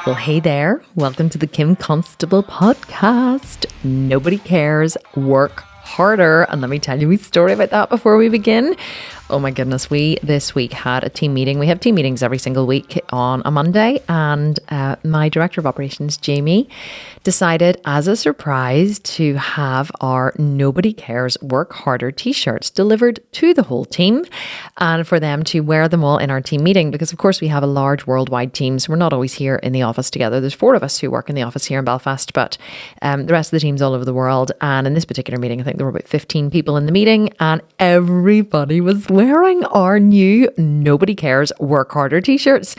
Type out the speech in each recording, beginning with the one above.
Well, hey there. Welcome to the Kim Constable podcast. Nobody cares. Work harder. And let me tell you a story about that before we begin. Oh my goodness, we this week had a team meeting. We have team meetings every single week on a Monday, and my director of operations, Jamie, decided as a surprise to have our Nobody Cares Work Harder t-shirts delivered to the whole team and for them to wear them all in our team meeting, because of course we have a large worldwide team, so we're not always here in the office together. There's 4 of us who work in the office here in Belfast, but the rest of the team's all over the world. And in this particular meeting, I think there were about 15 people in the meeting, and everybody was wearing our new Nobody Cares Work Harder t-shirts.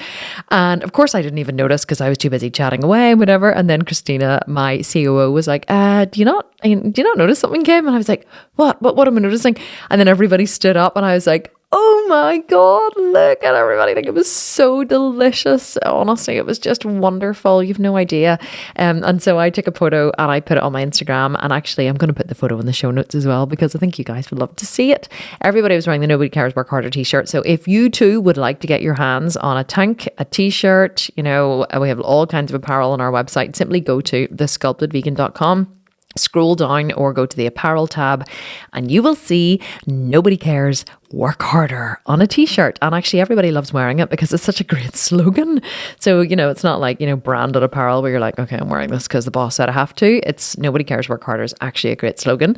And of course I didn't even notice because I was too busy chatting away and whatever. And then Christina, my COO, was like, do you not notice something, Kim? And I was like, what am I noticing? And then everybody stood up and I was like, oh my God, look at everybody. Like, it was so delicious. Honestly, it was just wonderful. You've no idea. And so I took a photo and I put it on my Instagram. And actually, I'm going to put the photo in the show notes as well, because I think you guys would love to see it. Everybody was wearing the Nobody Cares Work Harder t-shirt. So if you too would like to get your hands on a tank, a t-shirt, we have all kinds of apparel on our website. Simply go to thesculptedvegan.com. Scroll down or go to the apparel tab and you will see Nobody Cares Work Harder on a t-shirt. And actually everybody loves wearing it because it's such a great slogan. So, it's not like, branded apparel where you're like, okay, I'm wearing this because the boss said I have to. It's Nobody Cares Work Harder is actually a great slogan.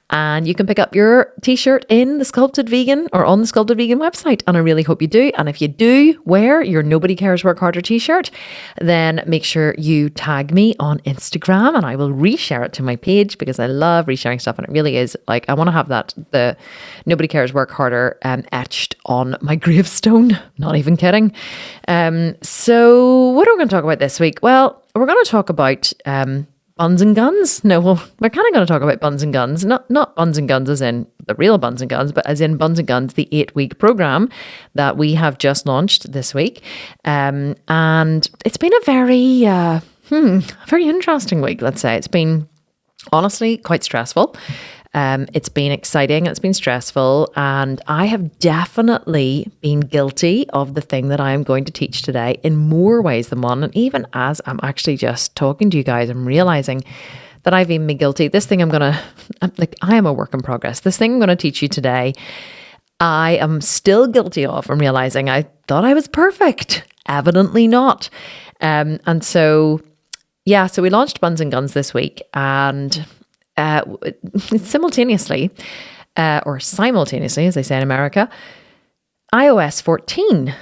And you can pick up your t-shirt in the Sculpted Vegan or on the Sculpted Vegan website. And I really hope you do. And if you do wear your Nobody Cares Work Harder t-shirt, then make sure you tag me on Instagram and I will reshare it to my page, because I love resharing stuff. And it really is like, I want to have the Nobody Cares Work Harder etched on my gravestone. Not even kidding. So what are we going to talk about this week? Well, we're going to talk about Buns and Guns. No, well, we're kind of going to talk about Buns and Guns. Not Buns and Guns as in the real Buns and Guns, but as in Buns and Guns, the 8-week program that we have just launched this week. And it's been a very interesting week, let's say. It's been honestly quite stressful. It's been exciting, it's been stressful, and I have definitely been guilty of the thing that I am going to teach today in more ways than one. And even as I'm actually just talking to you guys, I'm realizing that I've even been guilty. This thing I am a work in progress. This thing I'm going to teach you today, I am still guilty of. I'm realizing I thought I was perfect. Evidently not. So we launched Buns and Guns this week, and simultaneously, as they say in America, iOS 14.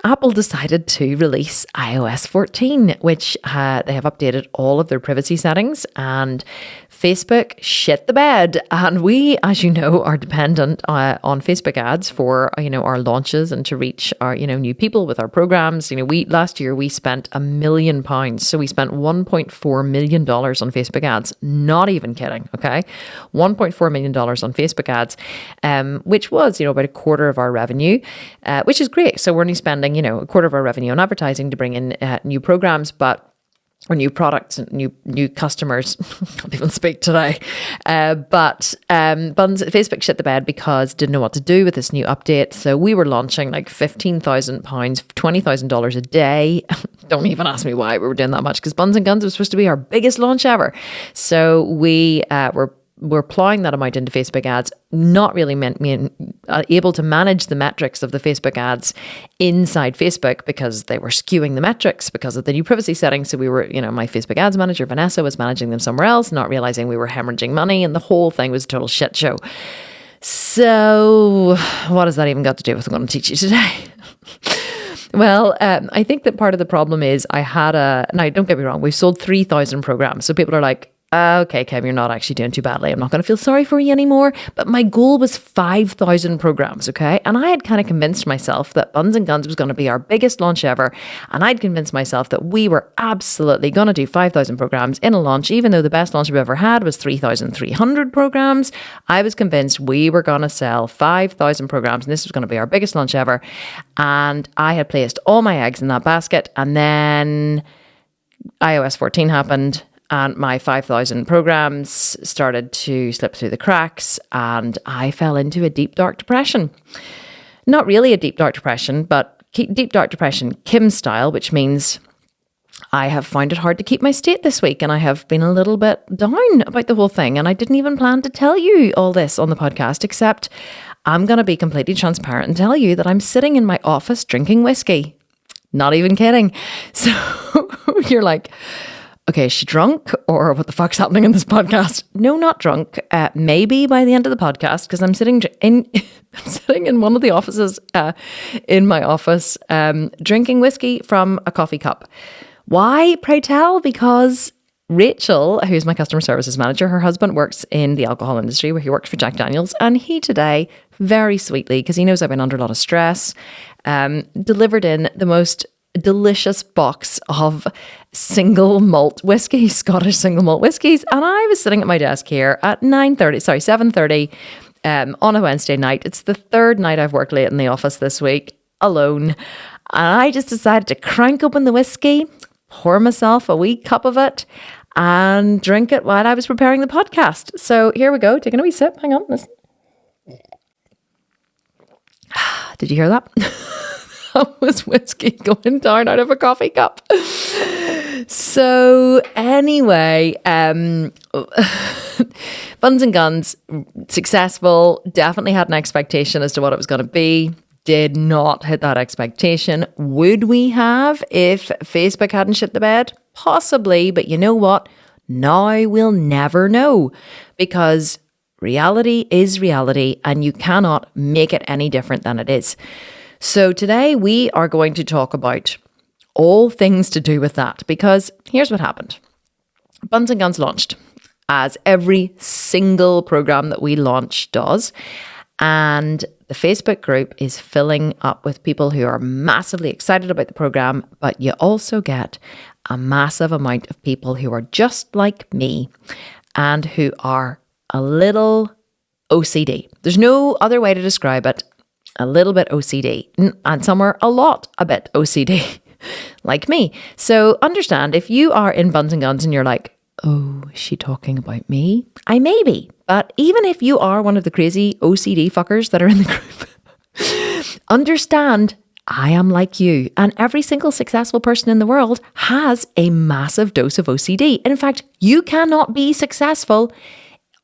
Apple decided to release iOS 14, which they have updated all of their privacy settings, and Facebook shit the bed. And we, as you know, are dependent on Facebook ads for, our launches and to reach our, new people with our programs. Last year we spent £1 million. So we spent $1.4 million on Facebook ads. Not even kidding. Okay. $1.4 million on Facebook ads, which was, about a quarter of our revenue, which is great. So we're only spending, a quarter of our revenue on advertising to bring in new programs, or new products and new customers. Can't even speak today. But Facebook shit the bed because didn't know what to do with this new update. So we were launching like £15,000, $20,000 a day. Don't even ask me why we were doing that much, because Buns and Guns was supposed to be our biggest launch ever. So we're plowing that amount into Facebook ads, not really able to manage the metrics of the Facebook ads inside Facebook, because they were skewing the metrics because of the new privacy settings. So we were, my Facebook ads manager, Vanessa, was managing them somewhere else, not realizing we were hemorrhaging money, and the whole thing was a total shit show. So what has that even got to do with what I'm going to teach you today? Well, I think that part of the problem is now don't get me wrong, we've sold 3,000 programs. So people are like, okay, Kim, you're not actually doing too badly. I'm not going to feel sorry for you anymore. But my goal was 5,000 programs, okay? And I had kind of convinced myself that Buns and Guns was going to be our biggest launch ever. And I'd convinced myself that we were absolutely going to do 5,000 programs in a launch, even though the best launch we've ever had was 3,300 programs. I was convinced we were going to sell 5,000 programs, and this was going to be our biggest launch ever. And I had placed all my eggs in that basket. And then iOS 14 happened, and my 5,000 programs started to slip through the cracks, and I fell into a deep, dark depression. Not really a deep, dark depression, but deep, dark depression Kim style, which means I have found it hard to keep my state this week, and I have been a little bit down about the whole thing. And I didn't even plan to tell you all this on the podcast, except I'm going to be completely transparent and tell you that I'm sitting in my office drinking whiskey. Not even kidding. So you're like, okay, is she drunk, or what the fuck's happening in this podcast? No, not drunk. Maybe by the end of the podcast, because I'm sitting in one of the offices in my office, drinking whiskey from a coffee cup. Why, pray tell? Because Rachel, who's my customer services manager, her husband works in the alcohol industry where he works for Jack Daniels, and he today, very sweetly, because he knows I've been under a lot of stress, delivered in the most delicious box of single malt whiskey, Scottish single malt whiskies. And I was sitting at my desk here at 7:30 on a Wednesday night. It's the third night I've worked late in the office this week, alone. And I just decided to crank open the whiskey, pour myself a wee cup of it, and drink it while I was preparing the podcast. So here we go, taking a wee sip. Hang on, listen. Did you hear that? That was whiskey going down out of a coffee cup. So anyway, Buns and Guns, successful. Definitely had an expectation as to what it was going to be. Did not hit that expectation. Would we have if Facebook hadn't shit the bed? Possibly, but you know what? Now we'll never know, because reality is reality and you cannot make it any different than it is. So today we are going to talk about all things to do with that, because here's what happened. Buns and Guns launched, as every single program that we launch does. And the Facebook group is filling up with people who are massively excited about the program, but you also get a massive amount of people who are just like me and who are a little OCD. There's no other way to describe it. A little bit OCD, and some are a bit OCD, like me. So understand, if you are in Buns and Guns and you're like, oh, is she talking about me? I may be, but even if you are one of the crazy OCD fuckers that are in the group, understand I am like you, and every single successful person in the world has a massive dose of OCD. In fact, you cannot be successful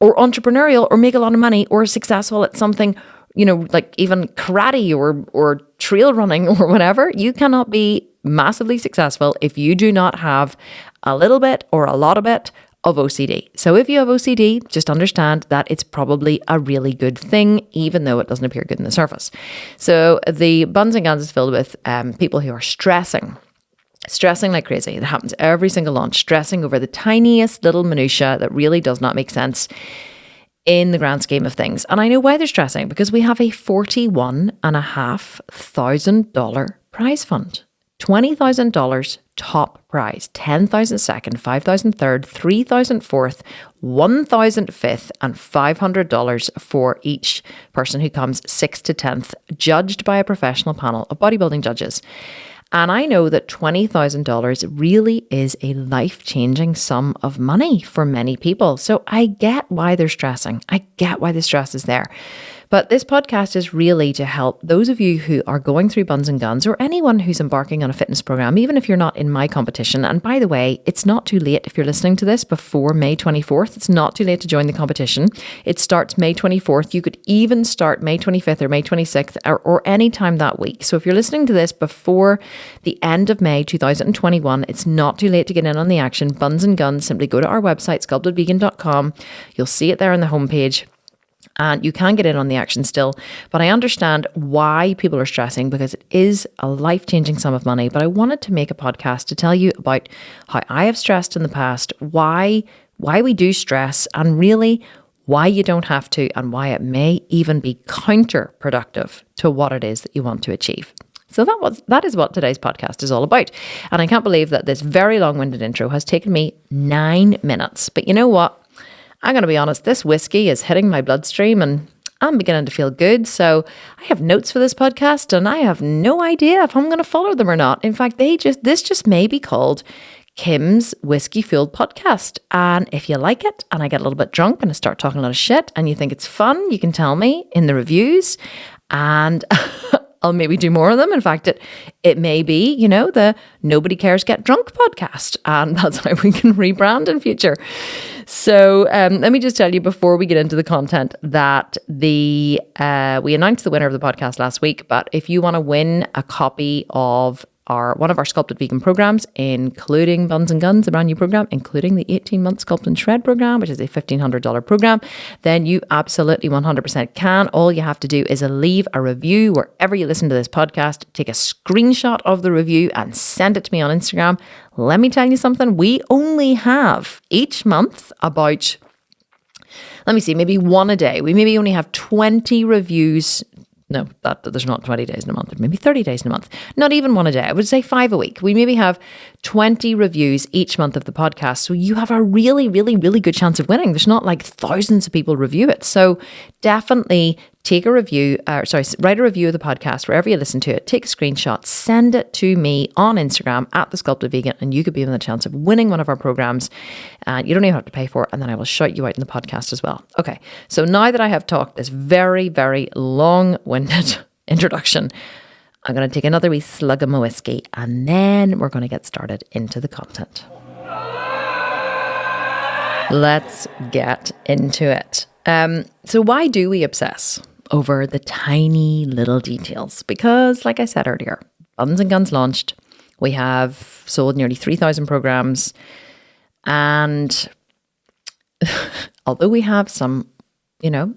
or entrepreneurial or make a lot of money or successful at something, you know, like even karate or trail running or whatever. You cannot be massively successful if you do not have a little bit or a lot of it of OCD. So if you have OCD, just understand that it's probably a really good thing, even though it doesn't appear good on the surface. So the Buns and Guns is filled with people who are stressing like crazy. It happens every single launch, stressing over the tiniest little minutiae that really does not make sense in the grand scheme of things. And I know why they're stressing, because we have a $41,500 prize fund. $20,000 top prize, $10,000 second, $5,000 third, $3,000 fourth, $1,000 fifth, and $500 for each person who comes 6th to 10th, judged by a professional panel of bodybuilding judges. And I know that $20,000 really is a life-changing sum of money for many people. So I get why they're stressing. I get why the stress is there. But this podcast is really to help those of you who are going through Buns and Guns, or anyone who's embarking on a fitness program, even if you're not in my competition. And by the way, it's not too late if you're listening to this before May 24th. It's not too late to join the competition. It starts May 24th. You could even start May 25th or May 26th or any time that week. So if you're listening to this before the end of May 2021, it's not too late to get in on the action. Buns and Guns, simply go to our website, sculptedvegan.com. You'll see it there on the homepage. And you can get in on the action still. But I understand why people are stressing, because it is a life-changing sum of money. But I wanted to make a podcast to tell you about how I have stressed in the past, why we do stress, and really why you don't have to, and why it may even be counterproductive to what it is that you want to achieve. So that is what today's podcast is all about. And I can't believe that this very long-winded intro has taken me 9 minutes. But you know what? I'm going to be honest, this whiskey is hitting my bloodstream and I'm beginning to feel good. So I have notes for this podcast and I have no idea if I'm going to follow them or not. In fact, this just may be called Kim's Whiskey Fueled Podcast. And if you like it and I get a little bit drunk and I start talking a lot of shit and you think it's fun, you can tell me in the reviews. And I'll maybe do more of them. In fact, it may be, the Nobody Cares Get Drunk podcast, and that's how we can rebrand in future. So let me just tell you before we get into the content that we announced the winner of the podcast last week. But if you want to win a copy of one of our Sculpted Vegan programs, including Buns and Guns, a brand new program, including the 18-month Sculpt and Shred program, which is a $1,500 program, then you absolutely 100% can. All you have to do is leave a review wherever you listen to this podcast, take a screenshot of the review and send it to me on Instagram. Let me tell you something. We only have each month about, maybe one a day. We maybe only have 20 reviews. No, there's not 20 days in a month, maybe 30 days in a month. Not even one a day. I would say 5 a week. We maybe have 20 reviews each month of the podcast. So you have a really, really, really good chance of winning. There's not like thousands of people review it. So definitely write a review of the podcast wherever you listen to it. Take a screenshot, send it to me on Instagram at The Sculpted Vegan, and you could be in the chance of winning one of our programs. And you don't even have to pay for it. And then I will shout you out in the podcast as well. Okay. So now that I have talked this very, very long-winded introduction, I'm going to take another wee slug of my whiskey, and then we're going to get started into the content. Let's get into it. So why do we obsess over the tiny little details? Because, like I said earlier, Buns and Guns launched. We have sold nearly 3,000 programs. And although we have some,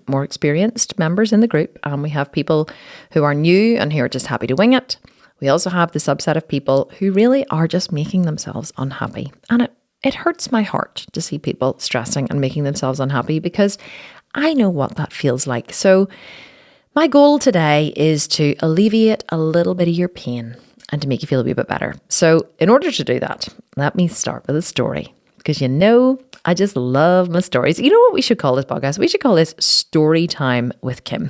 more experienced members in the group, and we have people who are new and who are just happy to wing it, we also have the subset of people who really are just making themselves unhappy. And it hurts my heart to see people stressing and making themselves unhappy, because I know what that feels like. So my goal today is to alleviate a little bit of your pain and to make you feel a wee bit better. So in order to do that, let me start with a story, because I just love my stories. You know what we should call this podcast? We should call this Story Time with Kim.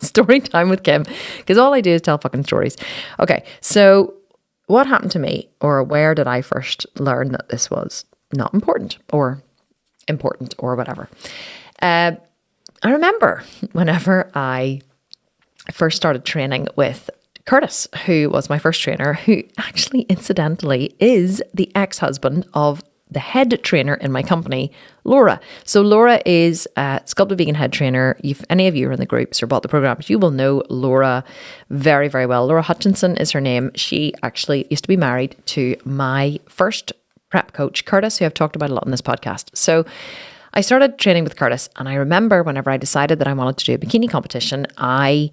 Story Time with Kim, because all I do is tell fucking stories. Okay, so what happened to me, or where did I first learn that this was not important or whatever? I remember whenever I first started training with Curtis, who was my first trainer, who actually incidentally is the ex-husband of the head trainer in my company, Laura. So Laura is a Sculpted Vegan head trainer. If any of you are in the groups or bought the programs, you will know Laura very, very well. Laura Hutchinson is her name. She actually used to be married to my first prep coach, Curtis, who I've talked about a lot on this podcast. So I started training with Curtis, and I remember whenever I decided that I wanted to do a bikini competition, I,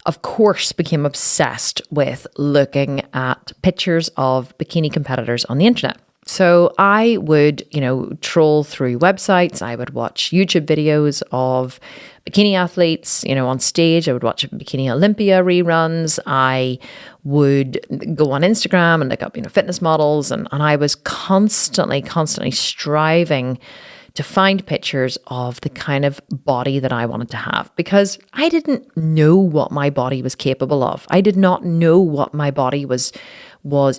of course, became obsessed with looking at pictures of bikini competitors on the internet. So I would, troll through websites. I would watch YouTube videos of bikini athletes, on stage. I would watch Bikini Olympia reruns. I would go on Instagram and look up, fitness models. And I was constantly striving to find pictures of the kind of body that I wanted to have, because I didn't know what my body was capable of. I did not know what my body was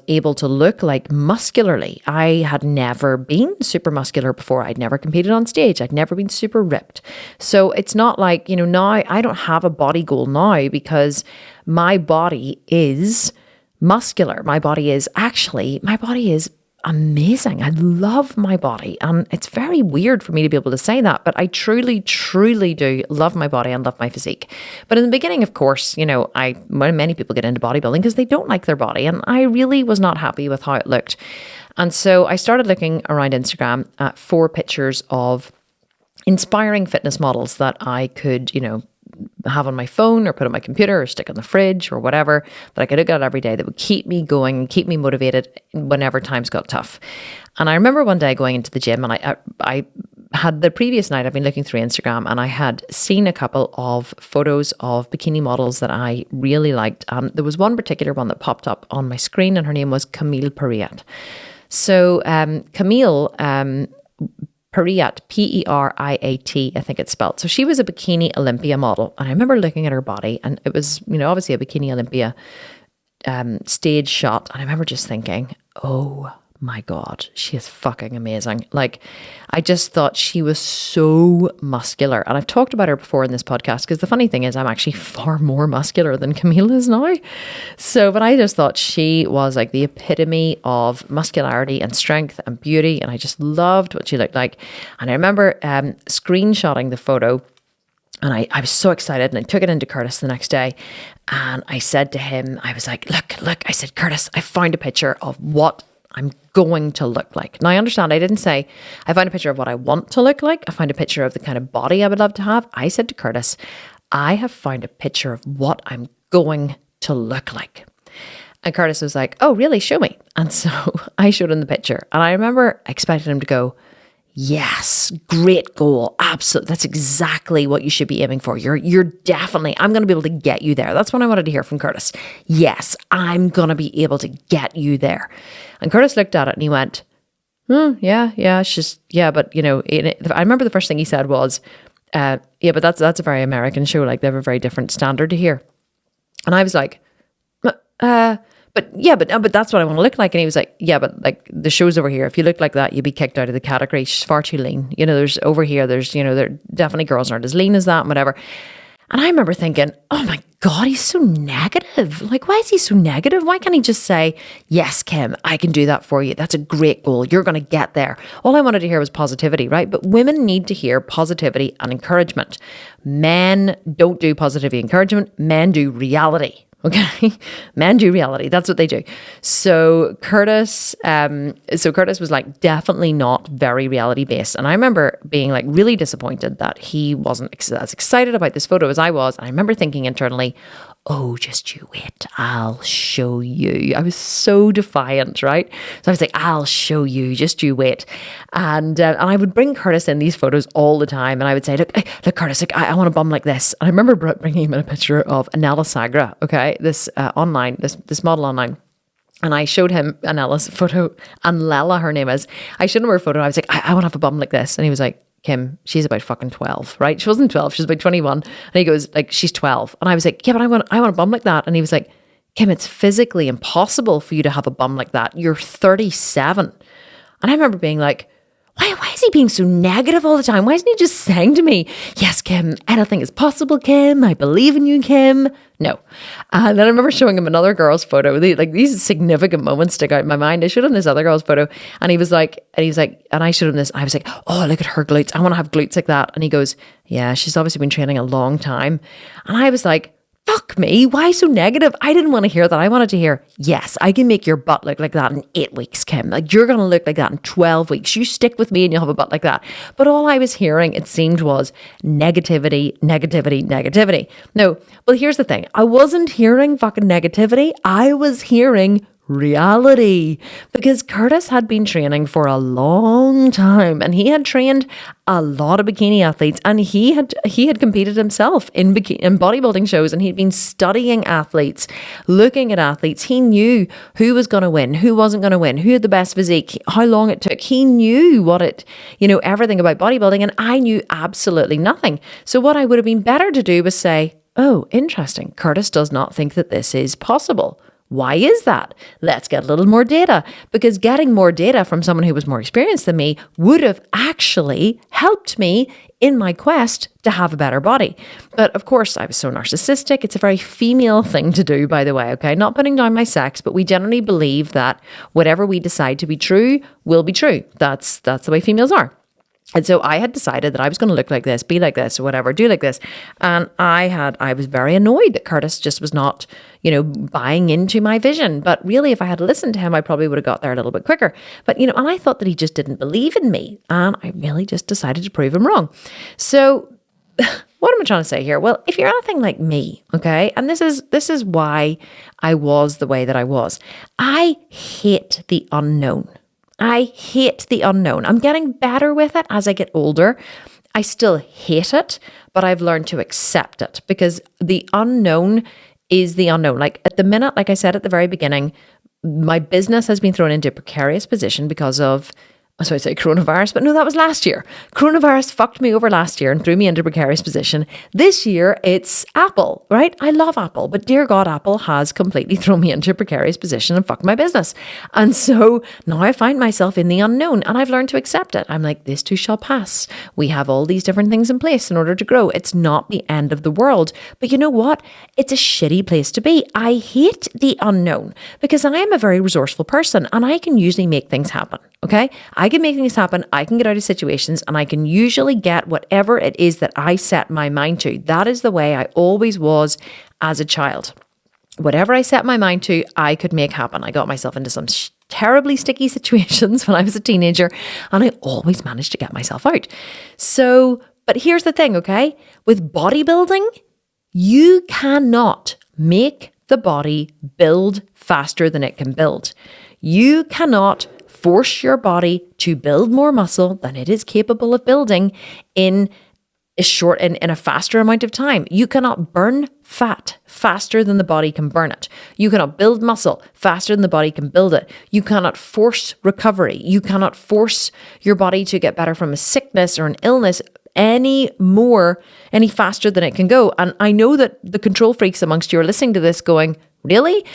able to look like muscularly. I had never been super muscular before. I'd never competed on stage. I'd never been super ripped. So it's not like, now I don't have a body goal now, because my body is muscular. My body is amazing. I love my body. And it's very weird for me to be able to say that, but I truly, truly do love my body and love my physique. But in the beginning, of course, many people get into bodybuilding because they don't like their body. And I really was not happy with how it looked. And so I started looking around Instagram for pictures of inspiring fitness models that I could, have on my phone or put on my computer or stick on the fridge or whatever, that I could look at every day, that would keep me going and keep me motivated whenever times got tough. And I remember one day going into the gym, and I had the previous night, I've been looking through Instagram, and I had seen a couple of photos of bikini models that I really liked. There was one particular one that popped up on my screen, and her name was Camille Periat. So Camille Periat, Periat, I think it's spelled. So she was a Bikini Olympia model. And I remember looking at her body, and it was, obviously a Bikini Olympia stage shot. And I remember just thinking, oh my God, she is fucking amazing. Like, I just thought she was so muscular. And I've talked about her before in this podcast because the funny thing is I'm actually far more muscular than Camille is now. So, but I just thought she was like the epitome of muscularity and strength and beauty. And I just loved what she looked like. And I remember screenshotting the photo. And I was so excited, and I took it into Curtis the next day. And I said to him, I was like, look, I said, Curtis, I found a picture of what I'm going to look like. Now, I understand I didn't say I found a picture of what I want to look like. I found a picture of the kind of body I would love to have. I said to Curtis, I have found a picture of what I'm going to look like. And Curtis was like, oh, really? Show me. And so I showed him the picture. And I remember expecting him to go, yes, great goal. Absolutely. That's exactly what you should be aiming for. You're definitely, I'm going to be able to get you there. That's what I wanted to hear from Curtis. Yes, I'm going to be able to get you there. And Curtis looked at it and he went, yeah, it's just, yeah, but you know, I remember the first thing he said was, yeah, but that's a very American show. Like they have a very different standard to here. And I was like, but that's what I want to look like. And he was like, yeah, but like the show's over here. If you look like that, you'd be kicked out of the category. She's far too lean. You know, there's over here, there's, you know, there definitely girls aren't as lean as that and whatever. And I remember thinking, oh my God, he's so negative. Like, why is he so negative? Why can't he just say, yes, Kim, I can do that for you. That's a great goal. You're going to get there. All I wanted to hear was positivity, right? But women need to hear positivity and encouragement. Men don't do positivity encouragement. Men do reality. Okay, men do reality. That's what they do. So Curtis was like definitely not very reality based. And I remember being like really disappointed that he wasn't as excited about this photo as I was. And I remember thinking internally, oh, just you wait, I'll show you. I was so defiant, right? So I was like, I'll show you, just you wait. And I would bring Curtis in these photos all the time. And I would say, look, Curtis, look, I want a bum like this. And I remember bringing him in a picture of Anela Sagra, okay, this model online. And I showed him Anela's photo, Anela, her name is. I showed him her photo. I was like, I want to have a bum like this. And he was like, Kim, she's about fucking 12, right? She wasn't 12, she was about 21. And he goes, like, she's 12. And I was like, yeah, but I want a bum like that. And he was like, Kim, it's physically impossible for you to have a bum like that. You're 37. And I remember being like, why is he being so negative all the time? Why isn't he just saying to me, yes, Kim, anything is possible, Kim. I believe in you, Kim. No. And then I remember showing him another girl's photo. These significant moments stick out in my mind. I showed him this other girl's photo and and I showed him this. I was like, oh, look at her glutes. I want to have glutes like that. And he goes, yeah, she's obviously been training a long time. And I was like, fuck me, why so negative? I didn't want to hear that. I wanted to hear, yes, I can make your butt look like that in 8 weeks, Kim. Like, you're going to look like that in 12 weeks. You stick with me and you'll have a butt like that. But all I was hearing, it seemed, was negativity. No, well, here's the thing. I wasn't hearing fucking negativity. I was hearing reality, because Curtis had been training for a long time and he had trained a lot of bikini athletes, and he had competed himself in bodybuilding shows, and he'd been studying athletes, looking at athletes. He knew who was going to win, who wasn't going to win, who had the best physique, how long it took. He knew everything about bodybuilding, and I knew absolutely nothing. So what I would have been better to do was say, oh, interesting, Curtis does not think that this is possible. Why is that? Let's get a little more data, because getting more data from someone who was more experienced than me would have actually helped me in my quest to have a better body. But of course, I was so narcissistic. It's a very female thing to do, by the way, okay? Not putting down my sex, but we generally believe that whatever we decide to be true will be true. That's the way females are. And so I had decided that I was going to look like this, be like this, or whatever, do like this. And I was very annoyed that Curtis just was not, buying into my vision. But really, if I had listened to him, I probably would have got there a little bit quicker. But, and I thought that he just didn't believe in me. And I really just decided to prove him wrong. So what am I trying to say here? Well, if you're anything like me, okay, and this is why I was the way that I was. I hate the unknown. I hate the unknown. I'm getting better with it as I get older. I still hate it, but I've learned to accept it, because the unknown is the unknown. Like at the minute, like I said at the very beginning, my business has been thrown into a precarious position because of So I say coronavirus, but no, that was last year. Coronavirus fucked me over last year and threw me into a precarious position. This year, it's Apple, right? I love Apple, but dear God, Apple has completely thrown me into a precarious position and fucked my business. And so now I find myself in the unknown, and I've learned to accept it. I'm like, this too shall pass. We have all these different things in place in order to grow. It's not the end of the world. But you know what? It's a shitty place to be. I hate the unknown because I am a very resourceful person and I can usually make things happen. Okay? I can make things happen. I can get out of situations and I can usually get whatever it is that I set my mind to. That is the way I always was as a child. Whatever I set my mind to, I could make happen. I got myself into some terribly sticky situations when I was a teenager and I always managed to get myself out. So, but here's the thing, okay? With bodybuilding, you cannot make the body build faster than it can build. You cannot force your body to build more muscle than it is capable of building in a faster amount of time. You cannot burn fat faster than the body can burn it. You cannot build muscle faster than the body can build it. You cannot force recovery. You cannot force your body to get better from a sickness or an illness any faster than it can go. And I know that the control freaks amongst you are listening to this going, really?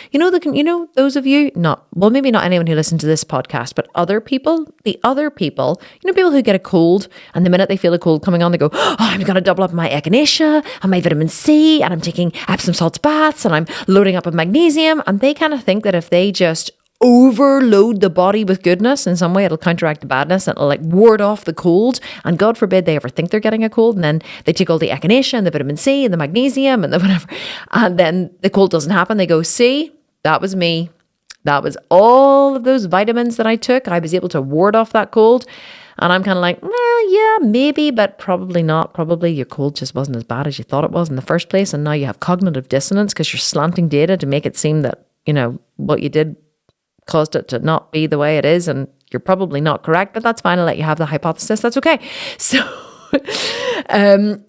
Those of you, maybe not anyone who listens to this podcast, but the other people, people who get a cold and the minute they feel a cold coming on, they go, oh, I'm going to double up my echinacea and my vitamin C and I'm taking Epsom salts baths and I'm loading up with magnesium. And they kind of think that if they just overload the body with goodness in some way, it'll counteract the badness and it'll like ward off the cold. And God forbid they ever think they're getting a cold. And then they take all the echinacea and the vitamin C and the magnesium and the whatever. And then the cold doesn't happen. They go, see, that was me. That was all of those vitamins that I took. I was able to ward off that cold. And I'm kind of like, well, yeah, maybe, but probably not. Probably your cold just wasn't as bad as you thought it was in the first place. And now you have cognitive dissonance because you're slanting data to make it seem that, what you did caused it to not be the way it is, and you're probably not correct, but that's fine. I'll let you have the hypothesis. That's okay. So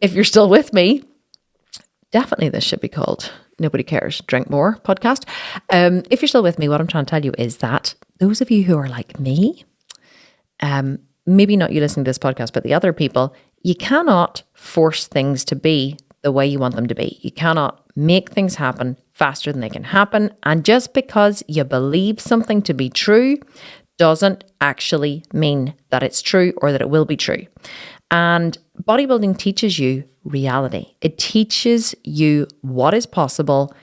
if you're still with me, definitely this should be called Nobody Cares, Drink More podcast. If you're still with me, what I'm trying to tell you is that those of you who are like me, maybe not you listening to this podcast, but the other people, you cannot force things to be the way you want them to be. You cannot make things happen faster than they can happen. And just because you believe something to be true doesn't actually mean that it's true or that it will be true. And bodybuilding teaches you reality. It teaches you what is possible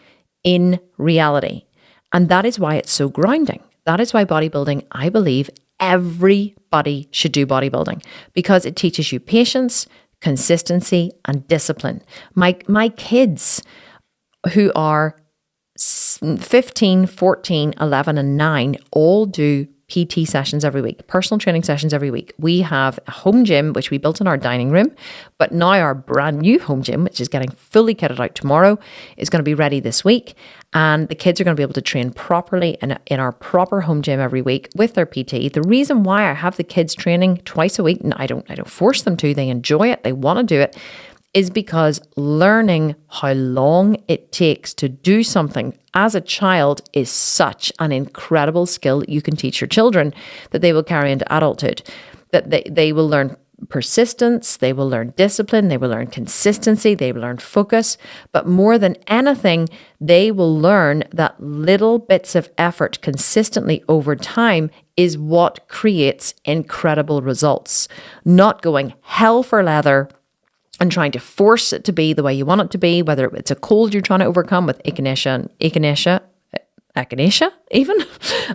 in reality. And that is why it's so grounding. That is why bodybuilding, I believe, everybody should do bodybuilding, because it teaches you patience, consistency, and discipline. My kids who are 15, 14, 11, and 9 all do PT sessions every week, personal training sessions every week. We have a home gym, which we built in our dining room, but now our brand new home gym, which is getting fully kitted out tomorrow, is going to be ready this week. And the kids are going to be able to train properly in our proper home gym every week with their PT. The reason why I have the kids training twice a week, and I don't force them to, they enjoy it, they want to do it, is because learning how long it takes to do something as a child is such an incredible skill that you can teach your children that they will carry into adulthood. That they will learn persistence, they will learn discipline, they will learn consistency, they will learn focus. But more than anything, they will learn that little bits of effort consistently over time is what creates incredible results. Not going hell for leather and trying to force it to be the way you want it to be, whether it's a cold you're trying to overcome with echinacea even,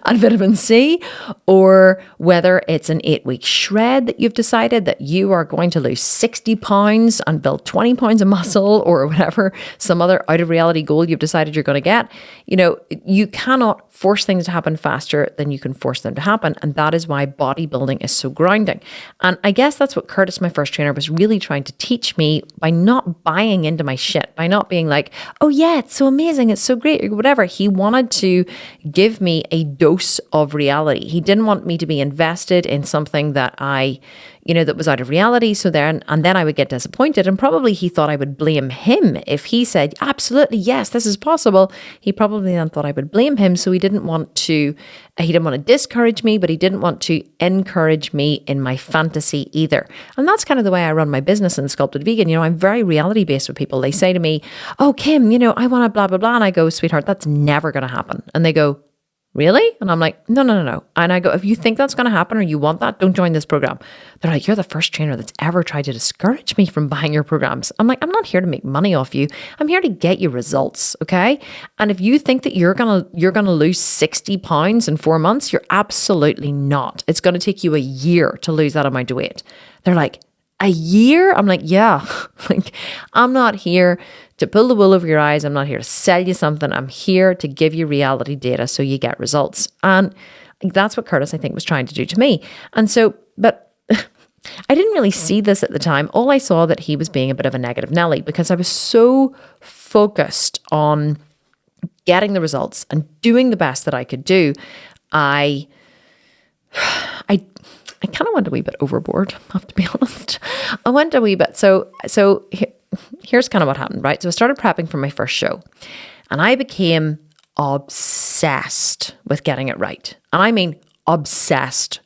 and vitamin C, or whether it's an 8-week shred that you've decided that you are going to lose 60 pounds and build 20 pounds of muscle, or whatever, some other out of reality goal you've decided you're going to get. You cannot force things to happen faster than you can force them to happen. And that is why bodybuilding is so grounding. And I guess that's what Curtis, my first trainer, was really trying to teach me by not buying into my shit, by not being like, oh yeah, it's so amazing, it's so great, or whatever. He wanted to give me a dose of reality. He didn't want me to be invested in something that I, that was out of reality. So then I would get disappointed, and probably he thought I would blame him. If he said, absolutely, yes, this is possible, he probably then thought I would blame him. So he didn't want to discourage me, but he didn't want to encourage me in my fantasy either. And that's kind of the way I run my business in Sculpted Vegan. I'm very reality based with people. They say to me, oh, Kim, I want to blah, blah, blah. And I go, sweetheart, that's never going to happen. And they go, really? And I'm like, no. And I go, if you think that's going to happen or you want that, don't join this program. They're like, you're the first trainer that's ever tried to discourage me from buying your programs. I'm like, I'm not here to make money off you. I'm here to get you results. Okay. And if you think that you're going to lose 60 pounds in 4 months, you're absolutely not. It's going to take you a year to lose that amount of weight. They're like, a year? I'm like, yeah. Like, I'm not here to pull the wool over your eyes. I'm not here to sell you something. I'm here to give you reality data so you get results. And that's what Curtis, I think, was trying to do to me. And so, but I didn't really see this at the time. All I saw that he was being a bit of a negative Nelly, because I was so focused on getting the results and doing the best that I could do. I kind of went a wee bit overboard, I have to be honest. I went a wee bit. So here's kind of what happened, right? So I started prepping for my first show, and I became obsessed with getting it right. And I mean obsessed.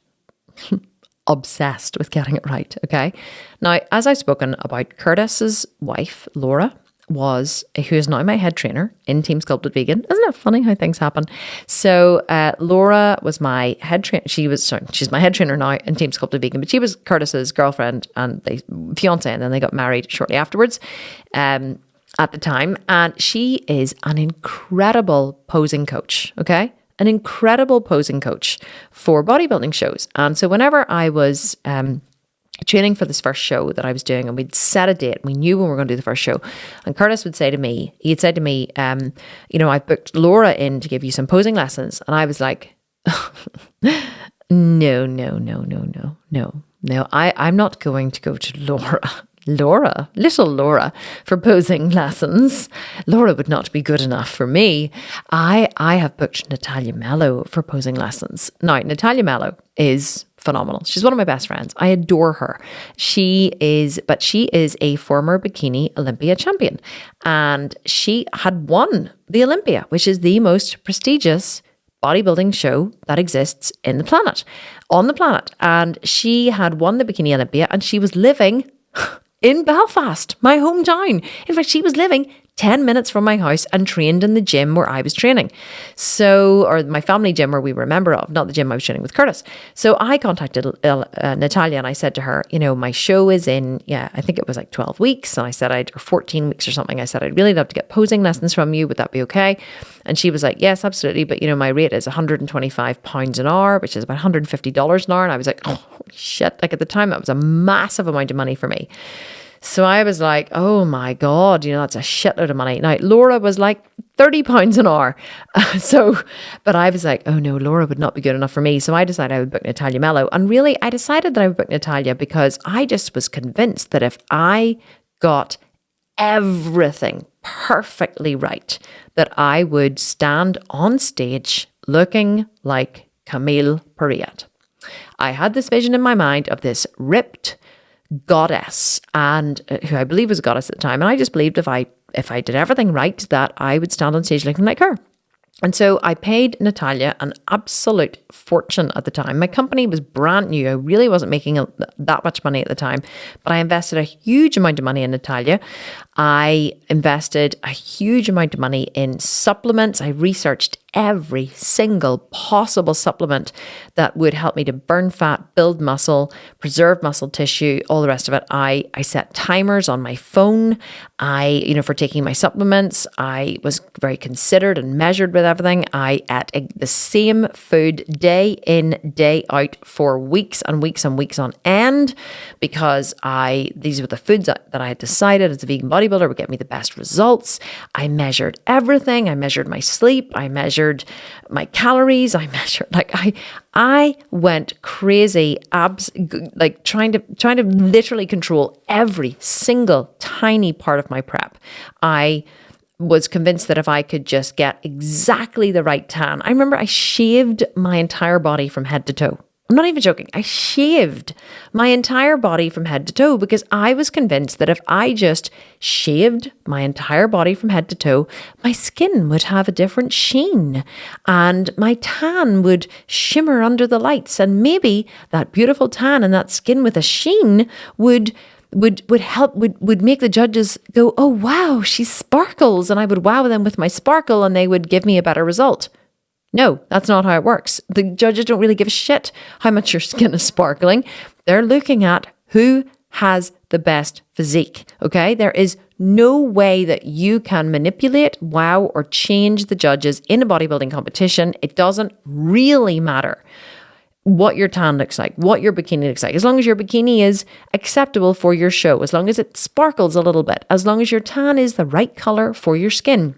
Obsessed with getting it right, okay? Now, as I've spoken about, Curtis's wife, Laura, who is now my head trainer in Team Sculpted Vegan. Isn't it funny how things happen? So Laura was my head trainer. She's my head trainer now in Team Sculpted Vegan, but she was Curtis's girlfriend and fiance, and then they got married shortly afterwards. At the time, and she is an incredible posing coach. Okay. An incredible posing coach for bodybuilding shows. And so whenever I was training for this first show that I was doing, and we'd set a date, we knew when we were going to do the first show, and Curtis would say to me, I've booked Laura in to give you some posing lessons. And I was like, no, I'm not going to go to little Laura, for posing lessons. Laura would not be good enough for me. I have booked Natalia Mello for posing lessons. Now, Natalia Mello is phenomenal. She's one of my best friends. I adore her. She is a former Bikini Olympia champion, and she had won the Olympia, which is the most prestigious bodybuilding show that exists on the planet. And she had won the Bikini Olympia, and she was living in Belfast, my hometown. In fact, she was living 10 minutes from my house and trained in the gym where I was training. Or my family gym where we were a member of, not the gym I was training with Curtis. So I contacted Natalia, and I said to her, my show is in, I think it was like 12 weeks. And I said, or 14 weeks or something. I said, I'd really love to get posing lessons from you. Would that be okay? And she was like, yes, absolutely. But my rate is £125 an hour, which is about $150 an hour. And I was like, oh, shit. Like at the time, that was a massive amount of money for me. So I was like, oh my God, that's a shitload of money. Now, Laura was like £30 an hour. But I was like, oh no, Laura would not be good enough for me. So I decided I would book Natalia Mello. And really, I decided that I would book Natalia because I just was convinced that if I got everything perfectly right, that I would stand on stage looking like Camille Perriette. I had this vision in my mind of this ripped goddess, and who I believe was a goddess at the time, and I just believed if I did everything right, that I would stand on stage looking like her. And so I paid Natalia an absolute fortune at the time. My company was brand new. I really wasn't making that much money at the time, but I invested a huge amount of money in Natalia. I invested a huge amount of money in supplements. I researched every single possible supplement that would help me to burn fat, build muscle, preserve muscle tissue, all the rest of it. I set timers on my phone. For taking my supplements, I was very considered and measured with everything. I ate the same food day in, day out for weeks and weeks and weeks on end, because these were the foods that I had decided as a vegan bodybuilder would get me the best results. I measured everything. I measured my sleep. I measured my calories. I measured, I went crazy, trying to literally control every single tiny part of my prep. I was convinced that if I could just get exactly the right tan. I remember I shaved my entire body from head to toe. I'm not even joking. I shaved my entire body from head to toe because I was convinced that if I just shaved my entire body from head to toe, my skin would have a different sheen and my tan would shimmer under the lights. And maybe that beautiful tan and that skin with a sheen would make the judges go, oh, wow, she sparkles. And I would wow them with my sparkle and they would give me a better result. No, that's not how it works. The judges don't really give a shit how much your skin is sparkling. They're looking at who has the best physique, okay? There is no way that you can manipulate, wow, or change the judges in a bodybuilding competition. It doesn't really matter what your tan looks like, what your bikini looks like. As long as your bikini is acceptable for your show, as long as it sparkles a little bit, as long as your tan is the right color for your skin,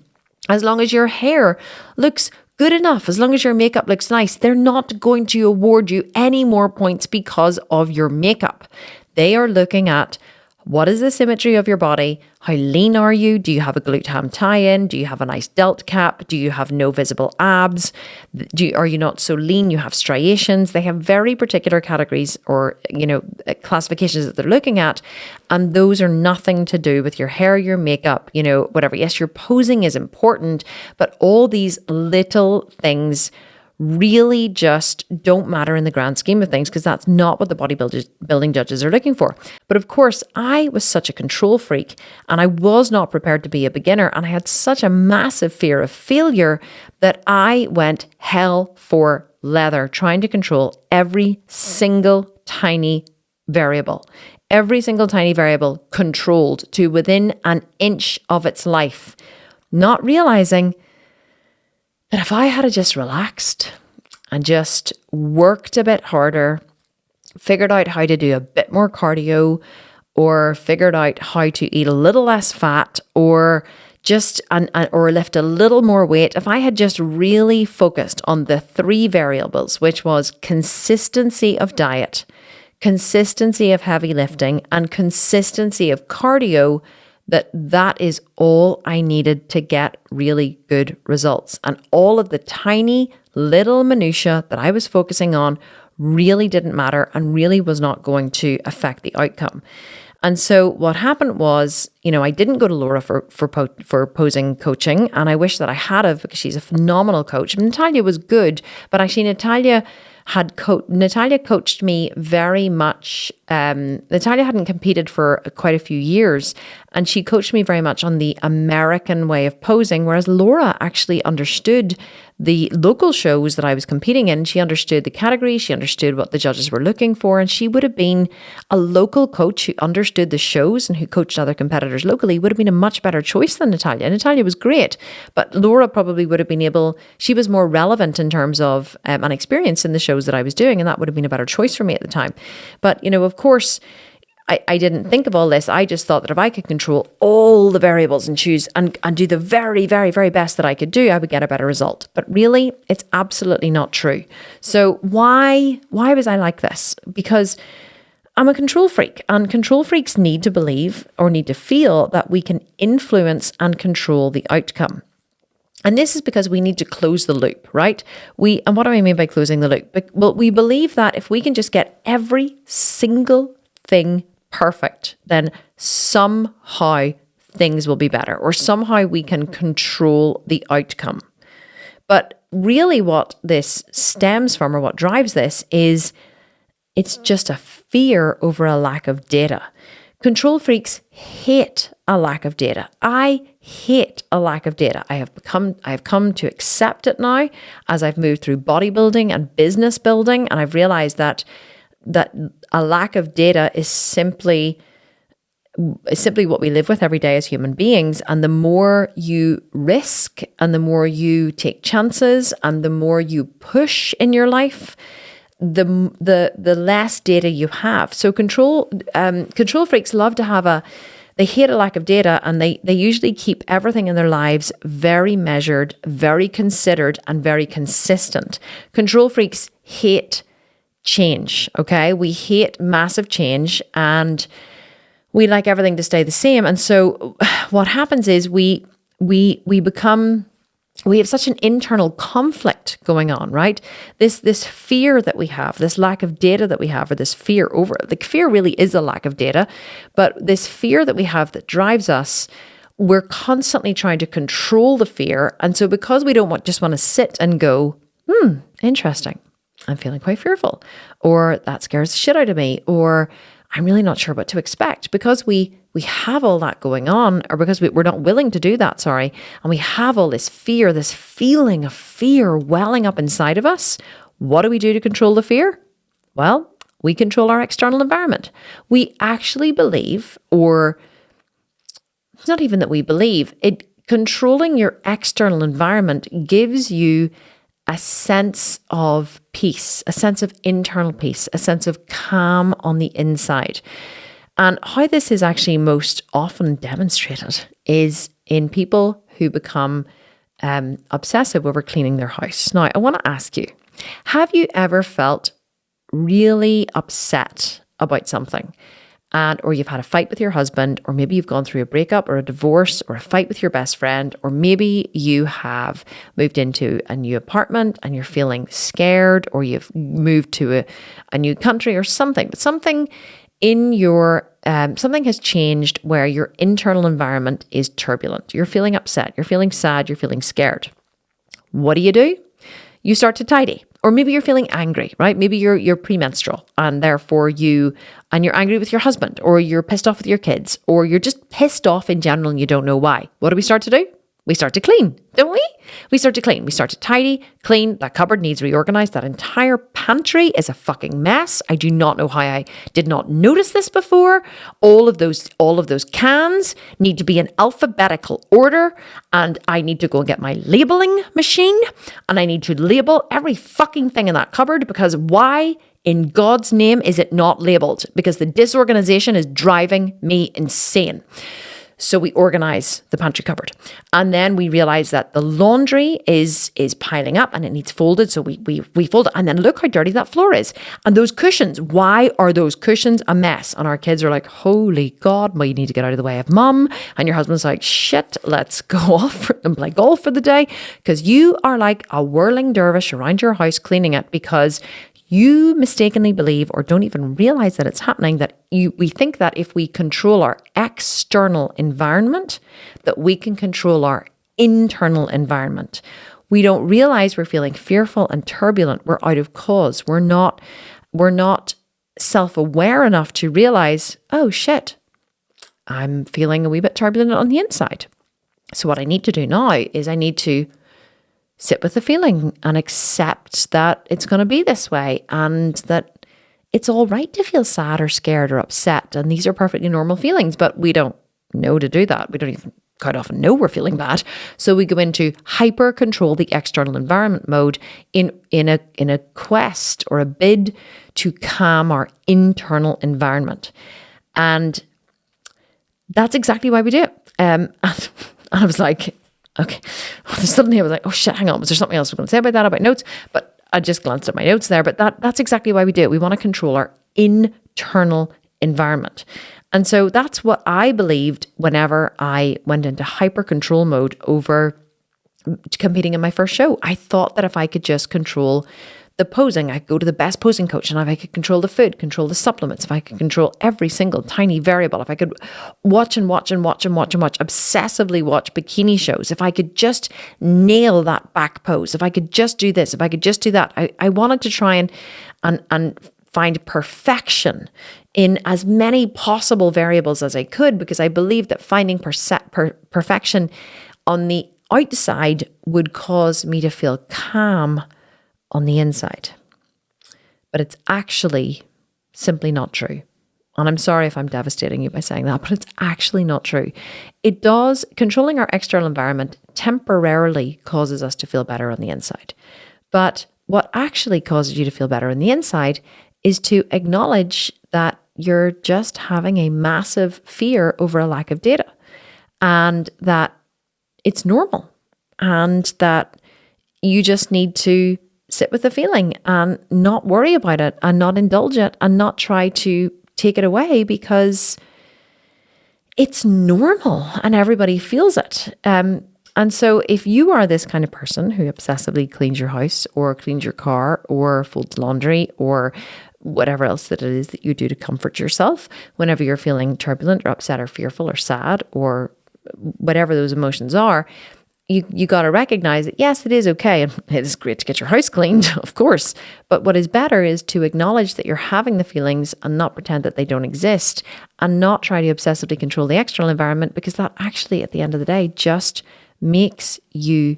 as long as your hair looks good enough, as long as your makeup looks nice, they're not going to award you any more points because of your makeup. They are looking at what is the symmetry of your body? How lean are you? Do you have a glute ham tie-in? Do you have a nice delt cap? Do you have no visible abs? Are you not so lean? You have striations. They have very particular categories or, classifications that they're looking at. And those are nothing to do with your hair, your makeup, whatever. Yes, your posing is important, but all these little things really just don't matter in the grand scheme of things because that's not what the bodybuilding judges are looking for. But of course, I was such a control freak and I was not prepared to be a beginner and I had such a massive fear of failure that I went hell for leather trying to control every single tiny variable. Every single tiny variable controlled to within an inch of its life, not realizing that if I had just relaxed and just worked a bit harder, figured out how to do a bit more cardio or figured out how to eat a little less fat or or lift a little more weight, if I had just really focused on the three variables, which was consistency of diet, consistency of heavy lifting, and consistency of cardio, that is all I needed to get really good results. And all of the tiny little minutiae that I was focusing on really didn't matter and really was not going to affect the outcome. And so what happened was, I didn't go to Laura for posing coaching, and I wish that I had have because she's a phenomenal coach. Natalia was good, but actually Natalia coached me very much. Natalia hadn't competed for quite a few years, and she coached me very much on the American way of posing, whereas Laura actually understood the local shows that I was competing in. She understood the categories, she understood what the judges were looking for, and she would have been a local coach who understood the shows and who coached other competitors locally, would have been a much better choice than Natalia. Natalia was great, but Laura probably would have been she was more relevant in terms of an experience in the shows that I was doing, and that would have been a better choice for me at the time. But, of course, I didn't think of all this. I just thought that if I could control all the variables and choose and do the very, very, very best that I could do, I would get a better result. But really, it's absolutely not true. So why was I like this? Because I'm a control freak, and control freaks need to believe or need to feel that we can influence and control the outcome. And this is because we need to close the loop, right? And what do I mean by closing the loop? Well, we believe that if we can just get every single thing perfect, then somehow things will be better, or somehow we can control the outcome. But really what this stems from, or what drives this, is it's just a fear over a lack of data. Control freaks hate a lack of data. I hate a lack of data. I have come to accept it now as I've moved through bodybuilding and business building, and I've realized that a lack of data is simply what we live with every day as human beings. And the more you risk and the more you take chances and the more you push in your life, the less data you have. So control freaks love to have they hate a lack of data, and they usually keep everything in their lives very measured, very considered, and very consistent. Control freaks hate change, okay? We hate massive change, and we like everything to stay the same. And so what happens is we become we have such an internal conflict going on, right? This fear that we have, this lack of data that we have, or this fear over, the fear really is a lack of data, but this fear that we have that drives us, we're constantly trying to control the fear. And so because we don't just want to sit and go, interesting, I'm feeling quite fearful, or that scares the shit out of me, or I'm really not sure what to expect, because we have all that going on, or because we're not willing to do that, and we have all this fear, this feeling of fear welling up inside of us. What do we do to control the fear? Well, we control our external environment. We actually believe, or it's not even that we believe, controlling your external environment gives you a sense of peace, a sense of internal peace, a sense of calm on the inside. And how this is actually most often demonstrated is in people who become obsessive over cleaning their house. Now, I want to ask you, have you ever felt really upset about something? Or you've had a fight with your husband, or maybe you've gone through a breakup or a divorce or a fight with your best friend, or maybe you have moved into a new apartment and you're feeling scared, or you've moved to a new country or something, but something in your, something has changed where your internal environment is turbulent. You're feeling upset, you're feeling sad, you're feeling scared. What do? You start to tidy. Or maybe you're feeling angry, right? Maybe you're premenstrual, and therefore you're angry with your husband, or you're pissed off with your kids, or you're just pissed off in general and you don't know why. What do we start to do? We start to clean, don't we? We start to clean. We start to tidy, clean. That cupboard needs reorganized. That entire pantry is a fucking mess. I do not know how I did not notice this before. All of those cans need to be in alphabetical order, and I need to go and get my labeling machine, and I need to label every fucking thing in that cupboard, because why in God's name is it not labeled? Because the disorganization is driving me insane. So we organize the pantry cupboard, and then we realize that the laundry is piling up and it needs folded. So we fold it, and then look how dirty that floor is. And those cushions, why are those cushions a mess? And our kids are like, holy God, well, you need to get out of the way of mum. And your husband's like, shit, let's go off and play golf for the day. Because you are like a whirling dervish around your house cleaning it, because you mistakenly believe, or don't even realize that it's happening, that we think that if we control our external environment, that we can control our internal environment. We don't realize we're feeling fearful and turbulent. We're out of cause. We're not self-aware enough to realize, oh shit, I'm feeling a wee bit turbulent on the inside. So what I need to do now is I need to sit with the feeling and accept that it's going to be this way, and that it's all right to feel sad or scared or upset. And these are perfectly normal feelings, but we don't know to do that. We don't even quite often know we're feeling bad. So we go into hyper control the external environment mode in a quest or a bid to calm our internal environment. And that's exactly why we do it. And I was like, okay. Suddenly I was like, oh shit, hang on. Was there something else I was going to say about that, about notes? But I just glanced at my notes there. But that's exactly why we do it. We want to control our internal environment. And so that's what I believed whenever I went into hyper control mode over competing in my first show. I thought that if I could just control the posing, I could go to the best posing coach, and if I could control the food, control the supplements, if I could control every single tiny variable, if I could watch, obsessively watch bikini shows, if I could just nail that back pose, if I could just do this, if I could just do that. I wanted to try and find perfection in as many possible variables as I could, because I believed that finding perfection on the outside would cause me to feel calm on the inside. But it's actually simply not true. And I'm sorry if I'm devastating you by saying that, but it's actually not true. It does, controlling our external environment temporarily causes us to feel better on the inside. But what actually causes you to feel better on the inside is to acknowledge that you're just having a massive fear over a lack of data, and that it's normal, and that you just need to sit with the feeling and not worry about it, and not indulge it, and not try to take it away, because it's normal and everybody feels it. And so if you are this kind of person who obsessively cleans your house or cleans your car or folds laundry or whatever else that it is that you do to comfort yourself whenever you're feeling turbulent or upset or fearful or sad or whatever those emotions are, you got to recognize that, yes, it is okay. And it is great to get your house cleaned, of course. But what is better is to acknowledge that you're having the feelings and not pretend that they don't exist and not try to obsessively control the external environment, because that actually, at the end of the day, just makes you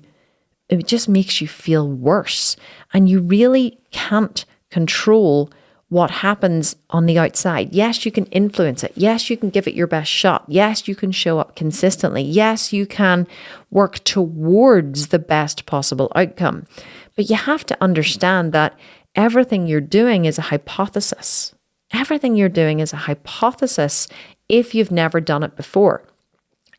feel worse. And you really can't control what happens on the outside. Yes, you can influence it. Yes, you can give it your best shot. Yes, you can show up consistently. Yes, you can work towards the best possible outcome. But you have to understand that everything you're doing is a hypothesis. Everything you're doing is a hypothesis if you've never done it before.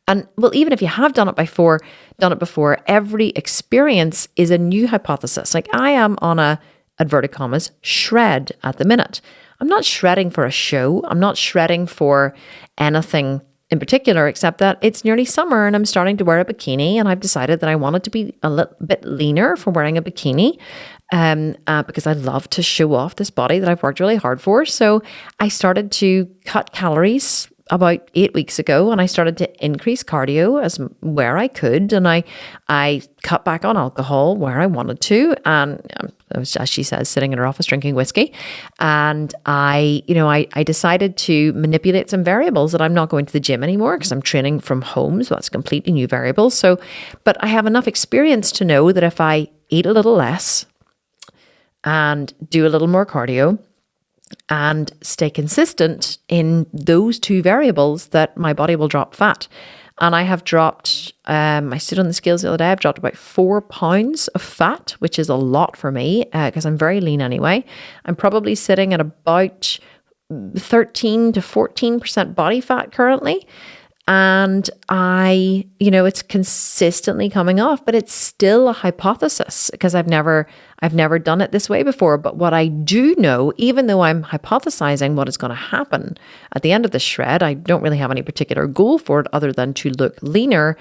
And well, even if you have done it before, every experience is a new hypothesis. Like I am on a inverted commas, shred at the minute. I'm not shredding for a show. I'm not shredding for anything in particular, except that it's nearly summer and I'm starting to wear a bikini, and I've decided that I wanted to be a little bit leaner for wearing a bikini because I love to show off this body that I've worked really hard for. So I started to cut calories about 8 weeks ago, and I started to increase cardio as where I could, and I cut back on alcohol where I wanted to, and I was, as she says, sitting in her office drinking whiskey, and I decided to manipulate some variables that I'm not going to the gym anymore because I'm training from home, so that's a completely new variable. So, but I have enough experience to know that if I eat a little less and do a little more cardio and stay consistent in those two variables, that my body will drop fat. And I have dropped, I stood on the scales the other day, I've dropped about 4 pounds of fat, which is a lot for me because I'm very lean anyway. I'm probably sitting at about 13 to 14% body fat currently. And it's consistently coming off, but it's still a hypothesis because I've never done it this way before. But what I do know, even though I'm hypothesizing what is going to happen at the end of the shred, I don't really have any particular goal for it other than to look leaner.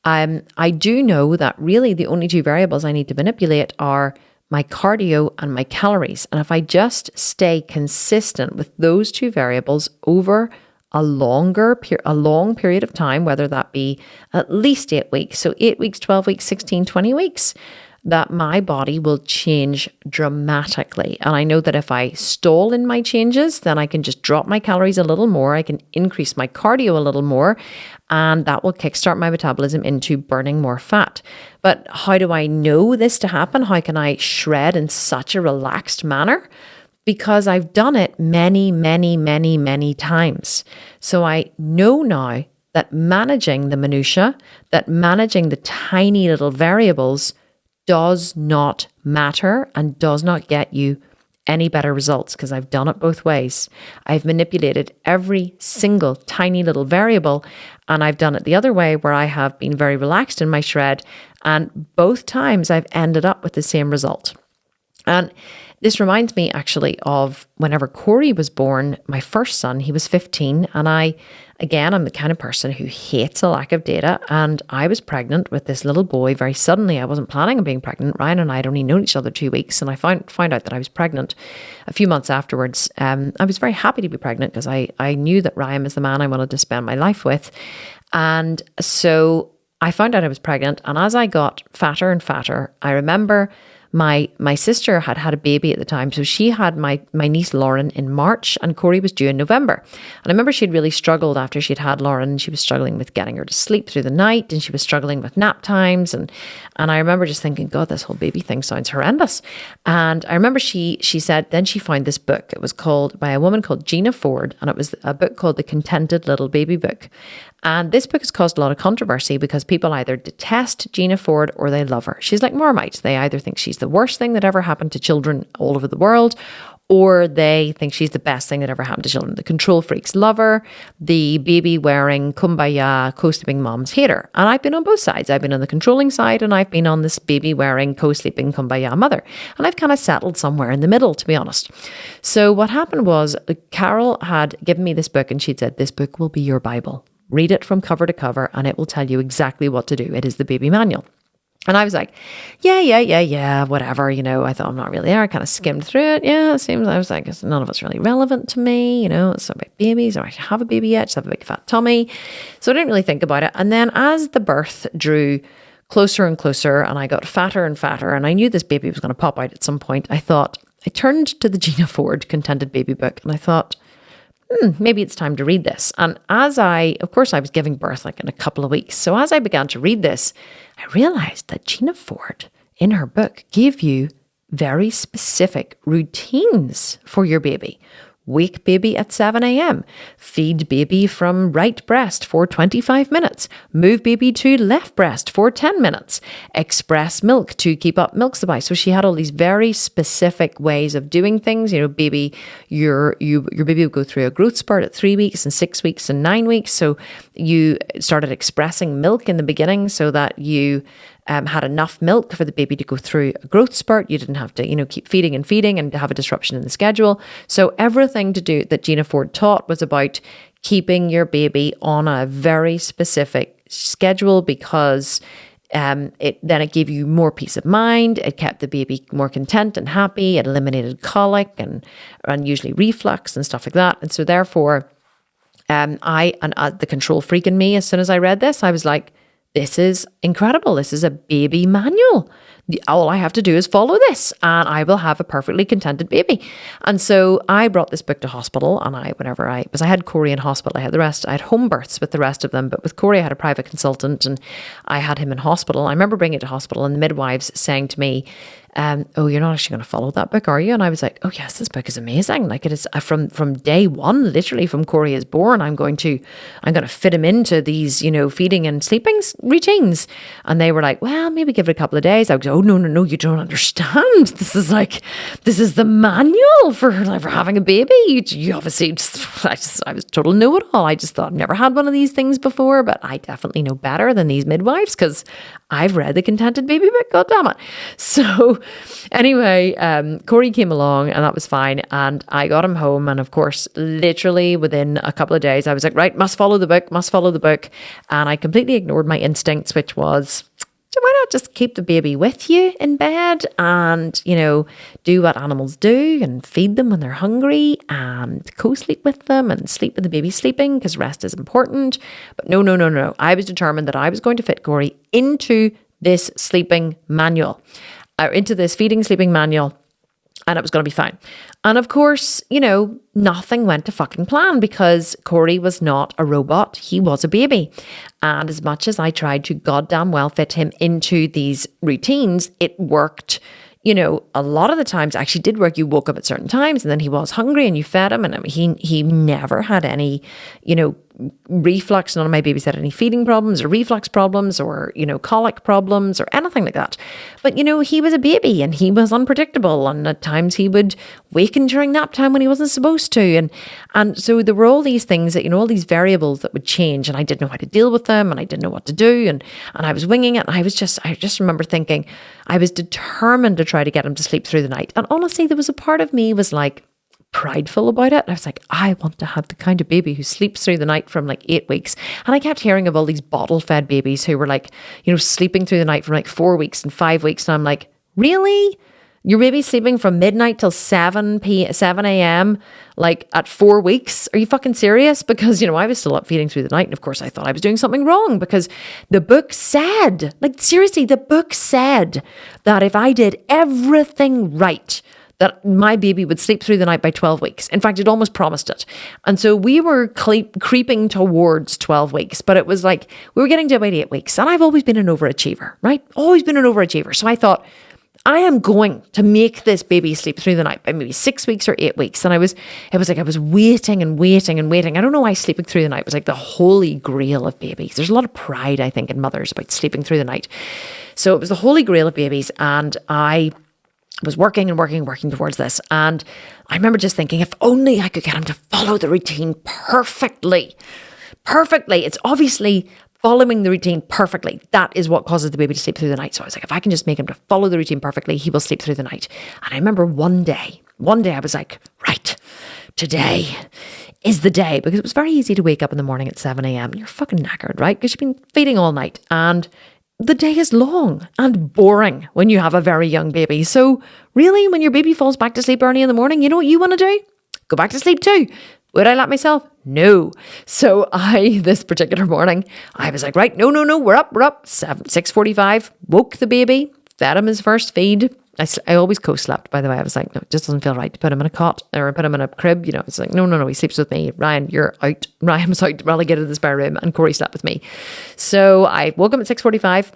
I do know that really the only two variables I need to manipulate are my cardio and my calories. And if I just stay consistent with those two variables over a long period of time, whether that be at least 8 weeks, so 8 weeks, 12 weeks, 16, 20 weeks, that my body will change dramatically. And I know that if I stall in my changes, then I can just drop my calories a little more. I can increase my cardio a little more, and that will kickstart my metabolism into burning more fat. But how do I know this to happen? How can I shred in such a relaxed manner? Because I've done it many, many, many, many times. So I know now that managing the minutiae, that managing the tiny little variables does not matter and does not get you any better results, because I've done it both ways. I've manipulated every single tiny little variable, and I've done it the other way where I have been very relaxed in my shred, and both times I've ended up with the same result. And this reminds me actually of whenever Corey was born, my first son. He was 15, and I'm the kind of person who hates a lack of data, and I was pregnant with this little boy very suddenly. I wasn't planning on being pregnant. Ryan and I had only known each other 2 weeks, and I found out that I was pregnant a few months afterwards. I was very happy to be pregnant because I knew that Ryan was the man I wanted to spend my life with. And so I found out I was pregnant, and as I got fatter and fatter, I remember my sister had a baby at the time. So she had my niece Lauren in March, and Corey was due in November. And I remember she'd really struggled after she'd had Lauren. She was struggling with getting her to sleep through the night, and she was struggling with nap times. And I remember just thinking, God, this whole baby thing sounds horrendous. And I remember she said, then she found this book. It was called by a woman called Gina Ford, and it was a book called The Contented Little Baby Book. And this book has caused a lot of controversy because people either detest Gina Ford or they love her. She's like Marmite. They either think she's the worst thing that ever happened to children all over the world, or they think she's the best thing that ever happened to children. The control freaks love her. The baby-wearing, kumbaya, co-sleeping moms hate her. And I've been on both sides. I've been on the controlling side, and I've been on this baby-wearing, co-sleeping, kumbaya mother. And I've kind of settled somewhere in the middle, to be honest. So what happened was Carol had given me this book, and she'd said, this book will be your Bible. read it from cover to cover, and it will tell you exactly what to do. It is the baby manual. And I was like, yeah, whatever, I thought, I'm not really there. I kind of skimmed through it. Yeah, it seems, I was like, none of it's really relevant to me. It's about babies. I don't have a baby yet. Just have a big fat tummy. So I didn't really think about it. And then as the birth drew closer and closer, and I got fatter and fatter, and I knew this baby was going to pop out at some point, I turned to the Gina Ford Contented Baby book, and I thought, maybe it's time to read this. And of course I was giving birth like in a couple of weeks. So as I began to read this, I realized that Gina Ford in her book gave you very specific routines for your baby. Wake baby at 7 a.m. Feed baby from right breast for 25 minutes. Move baby to left breast for 10 minutes. Express milk to keep up milk supply. So she had all these very specific ways of doing things. Baby, your baby would go through a growth spurt at 3 weeks and 6 weeks and 9 weeks. So you started expressing milk in the beginning so that you had enough milk for the baby to go through a growth spurt. You didn't have to, keep feeding and have a disruption in the schedule. So everything to do that Gina Ford taught was about keeping your baby on a very specific schedule, because it gave you more peace of mind. It kept the baby more content and happy. It eliminated colic and usually reflux and stuff like that. And so therefore, the control freak in me, as soon as I read this, I was like, this is incredible. This is a baby manual. All I have to do is follow this and I will have a perfectly contented baby. And so I brought this book to hospital, and I had Corey in hospital. I had home births with the rest of them, but with Corey I had a private consultant and I had him in hospital. I remember bringing it to hospital and the midwives saying to me, oh, you're not actually going to follow that book, are you? And I was like, oh yes, this book is amazing. Like, it is from day one, literally from Corey is born, I'm going to fit him into these, feeding and sleeping routines. And they were like, well, maybe give it a couple of days. I was, oh, no, you don't understand. This is the manual for having a baby. You obviously I was total know-it-all. I just thought, I've never had one of these things before, but I definitely know better than these midwives because I've read the Contented Baby book, God damn it. So anyway, Corey came along and that was fine. And I got him home. And of course, literally within a couple of days, I was like, right, must follow the book. And I completely ignored my instincts, which was, so why not just keep the baby with you in bed and, do what animals do and feed them when they're hungry and co-sleep with them and sleep with the baby sleeping, because rest is important. But no. I was determined that I was going to fit Corey into this sleeping manual, into this feeding sleeping manual. And it was going to be fine. And of course, nothing went to fucking plan because Corey was not a robot. He was a baby. And as much as I tried to goddamn well fit him into these routines, it worked. A lot of the times actually did work. You woke up at certain times and then he was hungry and you fed him. And he never had any, reflux. None of my babies had any feeding problems or reflux problems or, colic problems or anything like that. But, he was a baby and he was unpredictable. And at times he would waken during nap time when he wasn't supposed to. And so there were all these things that, all these variables that would change, and I didn't know how to deal with them and I didn't know what to do. And I was winging it. And I just remember thinking I was determined to try to get him to sleep through the night. And honestly, there was a part of me was like, prideful about it. I was like, I want to have the kind of baby who sleeps through the night from 8 weeks. And I kept hearing of all these bottle fed babies who were sleeping through the night from 4 weeks and 5 weeks. And I'm like, really? Your baby's sleeping from midnight till 7 a.m. At 4 weeks? Are you fucking serious? Because, I was still up feeding through the night. And of course I thought I was doing something wrong because the book said, seriously, the book said that if I did everything right, that my baby would sleep through the night by 12 weeks. In fact, it almost promised it. And so we were creeping towards 12 weeks, but it was we were getting to about 8 weeks. And I've always been an overachiever, right? Always been an overachiever. So I thought, I am going to make this baby sleep through the night by maybe 6 weeks or 8 weeks. And I was waiting and waiting and waiting. I don't know why sleeping through the night was the holy grail of babies. There's a lot of pride, I think, in mothers about sleeping through the night. So it was the holy grail of babies. And I was working towards this. And I remember just thinking, if only I could get him to follow the routine perfectly. It's obviously following the routine perfectly. That is what causes the baby to sleep through the night. So I was like, if I can just make him to follow the routine perfectly, he will sleep through the night. And I remember one day I was like, right, today is the day, because it was very easy to wake up in the morning at 7 a.m. and you're fucking knackered, right? Because you've been feeding all night, and the day is long and boring when you have a very young baby. So really, when your baby falls back to sleep early in the morning, you know what you want to do? Go back to sleep too. Would I let myself? No. So this particular morning, I was like, right, no, we're up, 6:45, woke the baby, fed him his first feed. I always co-slept, by the way. I was like, no, it just doesn't feel right to put him in a cot or put him in a crib. You know, it's like, no, he sleeps with me. Ryan, you're out. Ryan was out relegated to the spare room, and Corey slept with me. So I woke him at 6:45,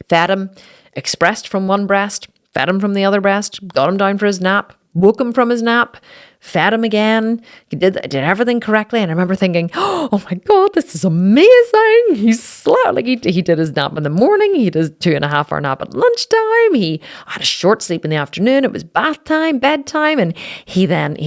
fed him, expressed from one breast, fed him from the other breast, got him down for his nap, woke him from his nap, fed him again. I did everything correctly. And I remember thinking, oh my God, this is amazing. He slept. Like he did his nap in the morning. He did his 2.5 hour nap at lunchtime. He had a short sleep in the afternoon. It was bath time, bedtime. And he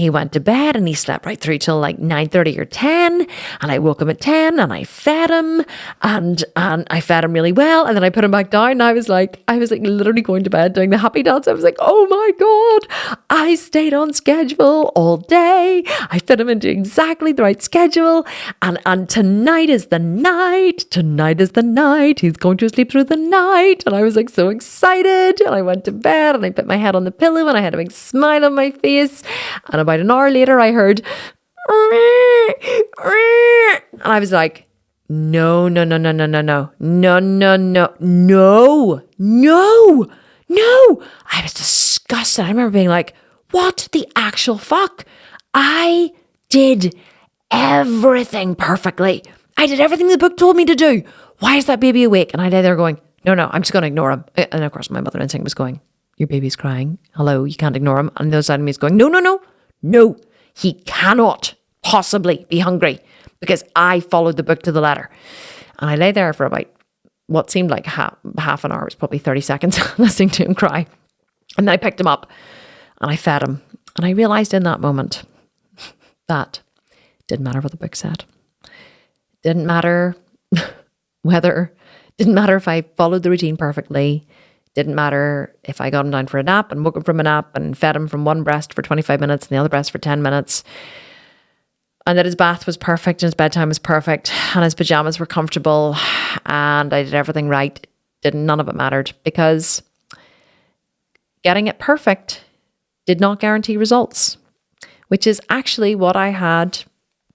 went to bed, and he slept right through till like 9:30 or 10. And I woke him at 10, and I fed him, and I fed him really well. And then I put him back down, and I was like literally going to bed doing the happy dance. I was like, oh my God, I stayed on schedule all day. I fit him into exactly the right schedule. And tonight is the night. Tonight is the night. He's going to sleep through the night. And I was like so excited. And I went to bed, and I put my head on the pillow, and I had a big smile on my face. And about an hour later, I heard, and I was like, no. I was disgusted. I remember being like, what the actual fuck? I did everything perfectly. I did everything the book told me to do. Why is that baby awake? And I lay there going, no, I'm just going to ignore him. And of course, my mother instinct was going, your baby's crying. Hello, you can't ignore him. And the other side of me is going, no, he cannot possibly be hungry, because I followed the book to the letter. And I lay there for about what seemed like half an hour. It was probably 30 seconds listening to him cry. And then I picked him up, and I fed him. And I realized in that moment that it didn't matter what the book said. Didn't matter if I followed the routine perfectly. Didn't matter if I got him down for a nap and woke him from a nap and fed him from one breast for 25 minutes and the other breast for 10 minutes. And that his bath was perfect, and his bedtime was perfect, and his pajamas were comfortable, and I did everything right. None of it mattered, because getting it perfect did not guarantee results, which is actually what I had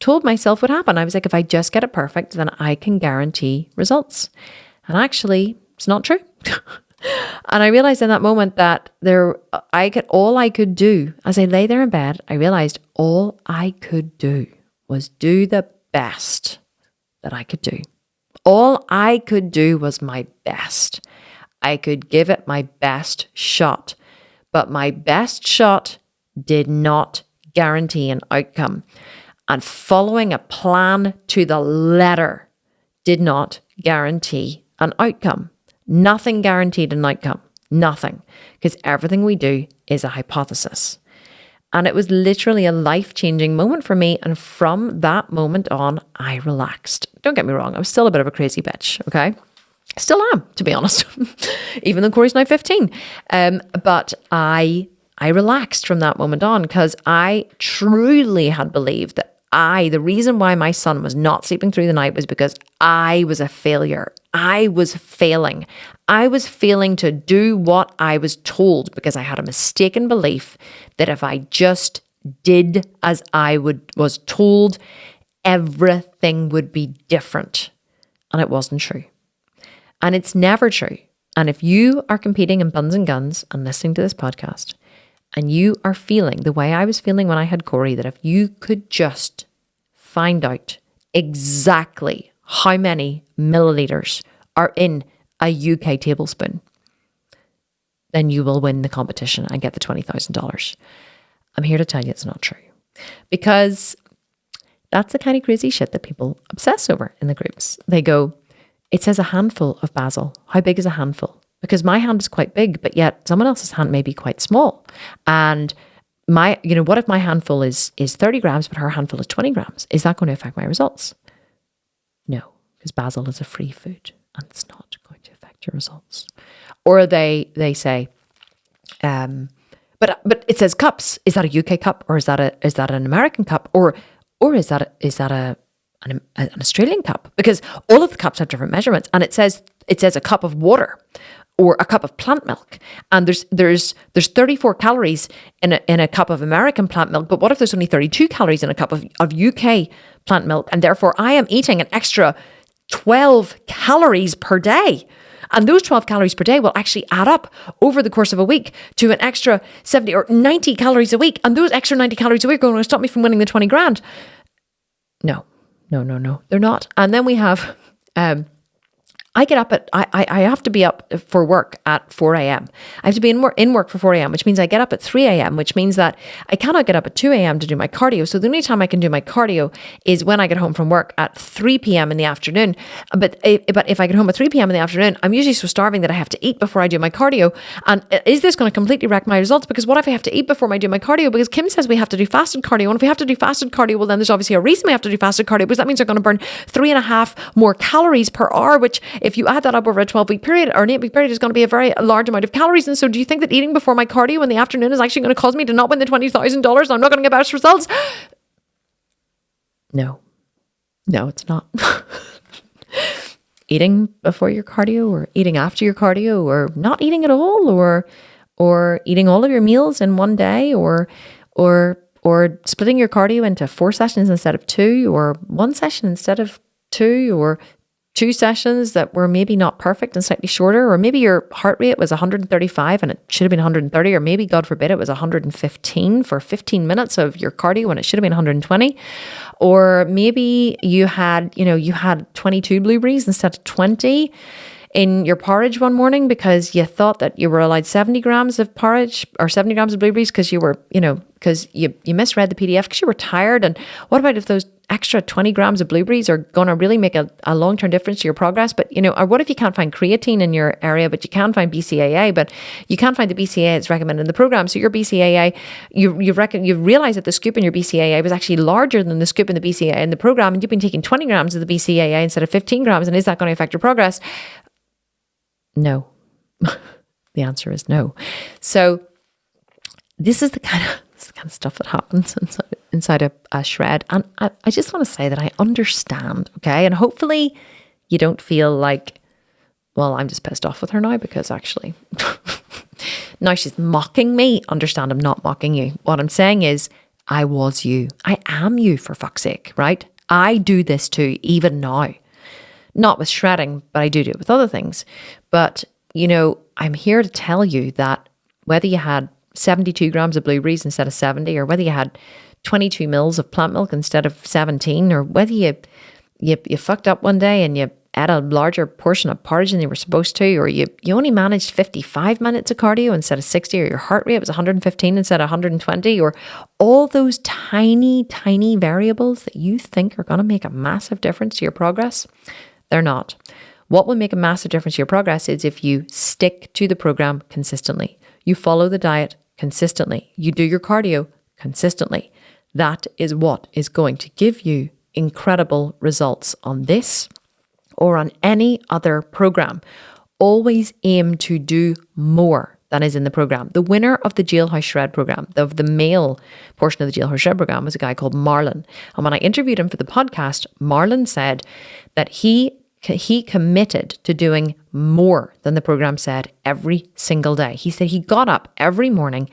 told myself would happen. I was like, if I just get it perfect, then I can guarantee results. And actually, it's not true. And I realized in that moment that all I could do as I lay there in bed, I realized all I could do was do the best that I could do. All I could do was my best. I could give it my best shot, but my best shot did not guarantee an outcome. And following a plan to the letter did not guarantee an outcome. Nothing guaranteed an outcome. Nothing. Because everything we do is a hypothesis. And it was literally a life-changing moment for me. And from that moment on, I relaxed. Don't get me wrong. I was still a bit of a crazy bitch, okay? Still am, to be honest. Even though Corey's now 15. But I relaxed from that moment on, because I truly had believed that the reason why my son was not sleeping through the night was because I was a failure. I was failing. I was failing to do what I was told, because I had a mistaken belief that if I just did as I was told, everything would be different. And it wasn't true. And it's never true. And if you are competing in Buns and Guns and listening to this podcast, and you are feeling the way I was feeling when I had Corey, that if you could just find out exactly how many milliliters are in a UK tablespoon, then you will win the competition and get the $20,000. I'm here to tell you it's not true. Because that's the kind of crazy shit that people obsess over in the groups. They go, it says a handful of basil. How big is a handful? Because my hand is quite big, but yet someone else's hand may be quite small. And what if my handful is 30 grams, but her handful is 20 grams? Is that going to affect my results? No, because basil is a free food and it's not going to affect your results. Or they say, but it says cups. Is that a UK cup, or is that an American cup? Or Or is that an Australian cup? Because all of the cups have different measurements, and it says a cup of water or a cup of plant milk, and there's 34 calories in a cup of American plant milk. But what if there's only 32 calories in a cup of UK plant milk, and therefore I am eating an extra 12 calories per day? And those 12 calories per day will actually add up over the course of a week to an extra 70 or 90 calories a week. And those extra 90 calories a week are going to stop me from winning the 20 grand. No, they're not. And then we have, I get up I have to be up for work at 4 a.m. I have to be in work for 4 a.m., which means I get up at 3 a.m., which means that I cannot get up at 2 a.m. to do my cardio. So the only time I can do my cardio is when I get home from work at 3 p.m. in the afternoon. But if I get home at 3 p.m. in the afternoon, I'm usually so starving that I have to eat before I do my cardio. And is this going to completely wreck my results? Because what if I have to eat before I do my cardio? Because Kim says we have to do fasted cardio. And if we have to do fasted cardio, well, then there's obviously a reason we have to do fasted cardio, because that means they're going to burn 3.5 more calories per hour, which if you add that up over a 12-week period or an 8-week period is going to be a very large amount of calories. And so do you think that eating before my cardio in the afternoon is actually going to cause me to not win the $20,000 and I'm not going to get best results? No, it's not. Eating before your cardio or eating after your cardio or not eating at all or eating all of your meals in one day or splitting your cardio into 4 sessions instead of 2 or 1 session instead of 2 or 2 sessions that were maybe not perfect and slightly shorter, or maybe your heart rate was 135 and it should have been 130, or maybe, God forbid, it was 115 for 15 minutes of your cardio and it should have been 120. Or maybe you had 22 blueberries instead of 20 in your porridge one morning because you thought that you were allowed 70 grams of porridge or 70 grams of blueberries because you were, because you misread the PDF because you were tired. And what about if those extra 20 grams of blueberries are going to really make a long-term difference to your progress? But, or what if you can't find creatine in your area, but you can find BCAA, but you can't find the BCAA that's recommended in the program. So your BCAA, you realize that the scoop in your BCAA was actually larger than the scoop in the BCAA in the program. And you've been taking 20 grams of the BCAA instead of 15 grams. And is that going to affect your progress? No. The answer is no. So this is the kind of stuff that happens inside a shred. And I just want to say that I understand, okay? And hopefully you don't feel like, well, I'm just pissed off with her now because actually now she's mocking me. Understand, I'm not mocking you. What I'm saying is I was you. I am you, for fuck's sake, right? I do this too, even now. Not with shredding, but I do it with other things. But, I'm here to tell you that whether you had 72 grams of blueberries instead of 70, or whether you had 22 mils of plant milk instead of 17, or whether you fucked up one day and you ate a larger portion of porridge than you were supposed to, or you only managed 55 minutes of cardio instead of 60, or your heart rate was 115 instead of 120, or all those tiny, tiny variables that you think are going to make a massive difference to your progress, they're not. What will make a massive difference to your progress is if you stick to the program consistently. You follow the diet consistently. You do your cardio consistently. That is what is going to give you incredible results on this or on any other program. Always aim to do more than is in the program. The winner of the Jailhouse Shred program, of the male portion of the Jailhouse Shred program, was a guy called Marlon. And when I interviewed him for the podcast, Marlon said that he committed to doing more than the program said every single day. He said he got up every morning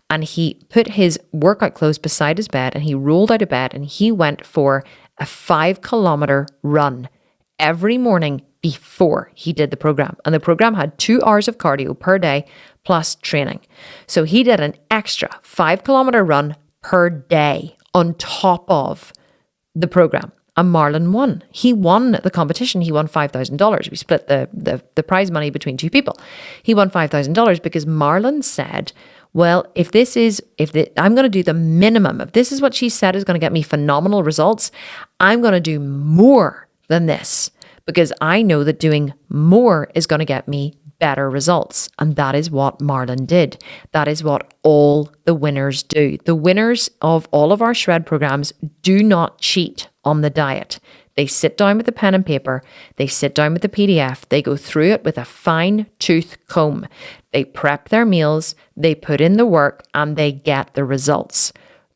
and he put his workout clothes beside his bed and he rolled out of bed and he went for a 5-kilometer run every morning before he did the program. And the program had 2 hours of cardio per day plus training. So he did an extra 5-kilometer run per day on top of the program. And Marlon won. He won the competition. He won $5,000. We split the prize money between 2 people. He won $5,000 because Marlon said, well, I'm going to do the minimum. If this is what she said is going to get me phenomenal results, I'm going to do more than this because I know that doing more is going to get me better results. And that is what Marlon did. That is what all the winners do. The winners of all of our shred programs do not cheat on the diet. They sit down with a pen and paper. They sit down with the PDF. They go through it with a fine tooth comb. They prep their meals. They put in the work and they get the results.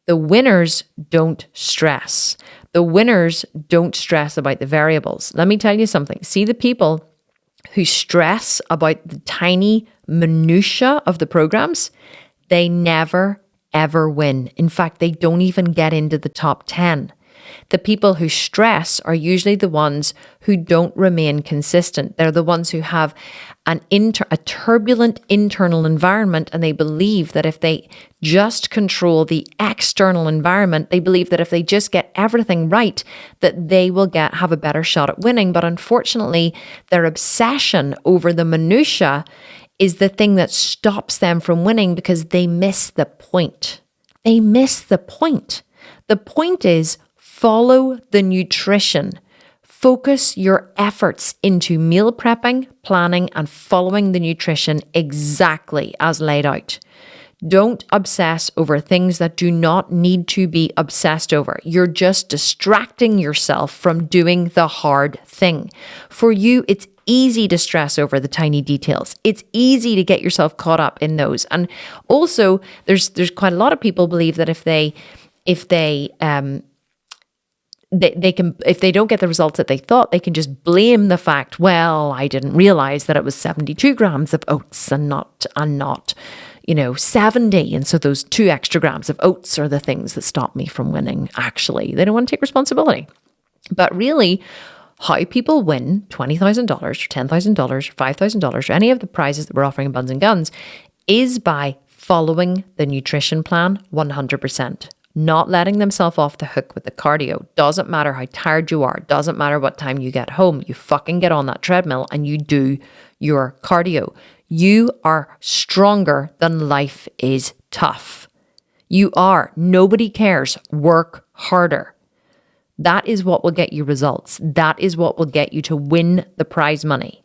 The winners don't stress. The winners don't stress about the variables. Let me tell you something. See the people who stress about the tiny minutiae of the programs, they never, ever win. In fact, they don't even get into the top 10. The people who stress are usually the ones who don't remain consistent. They're the ones who have a turbulent internal environment, and they believe that if they just control the external environment, they believe that if they just get everything right, that they will have a better shot at winning. But unfortunately, their obsession over the minutiae is the thing that stops them from winning, because they miss the point. They miss the point. The point is, follow the nutrition. Focus your efforts into meal prepping, planning, and following the nutrition exactly as laid out. Don't obsess over things that do not need to be obsessed over. You're just distracting yourself from doing the hard thing. For you, it's easy to stress over the tiny details. It's easy to get yourself caught up in those. And also, there's quite a lot of people believe that if they can, if they don't get the results that they thought, they can just blame the fact, well, I didn't realize that it was 72 grams of oats and not 70. And so those 2 extra grams of oats are the things that stop me from winning. Actually, they don't want to take responsibility. But really, how people win $20,000 or $10,000 or $5,000 or any of the prizes that we're offering in Buns and Guns is by following the nutrition plan 100%. Not letting themselves off the hook with the cardio. Doesn't matter how tired you are. Doesn't matter what time you get home. You fucking get on that treadmill and you do your cardio. You are stronger than life is tough. You are. Nobody cares. Work harder. That is what will get you results. That is what will get you to win the prize money.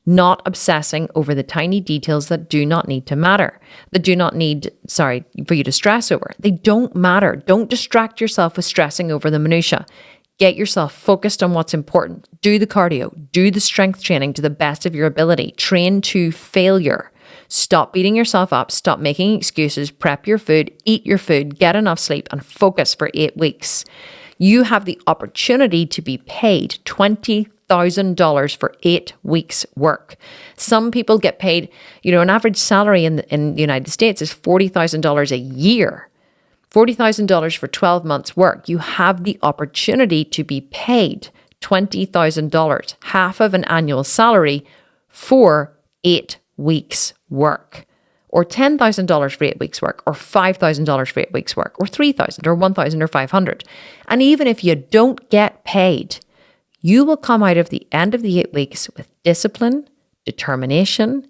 Not obsessing over the tiny details that do not need to matter, that do not need, for you to stress over. They don't matter. Don't distract yourself with stressing over the minutiae. Get yourself focused on what's important. Do the cardio, do the strength training to the best of your ability. Train to failure. Stop beating yourself up. Stop making excuses. Prep your food, eat your food, get enough sleep, and focus for 8 weeks. You have the opportunity to be paid $20,000 for 8 weeks work. Some people get paid, an average salary in the United States is $40,000 a year. $40,000 for 12 months work. You have the opportunity to be paid $20,000, half of an annual salary, for 8 weeks work. Or $10,000 for 8 weeks work, or $5,000 for 8 weeks work, or $3,000 or $1,000 or $500. And even if you don't get paid, you will come out of the end of the 8 weeks with discipline, determination,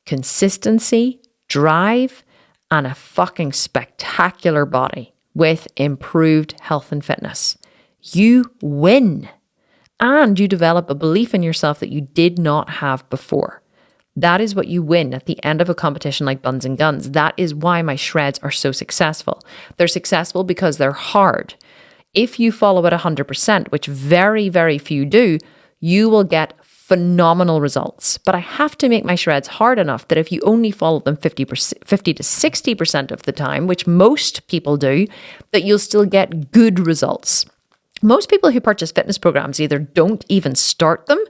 consistency, drive, and a fucking spectacular body with improved health and fitness. You win. And you develop a belief in yourself that you did not have before. That is what you win at the end of a competition like Buns and Guns. That is why my shreds are so successful. They're successful because they're hard. If you follow it 100%, which very, very few do, you will get phenomenal results. But I have to make my shreds hard enough that if you only follow them 50 to 60% of the time, which most people do, that you'll still get good results. Most people who purchase fitness programs either don't even start them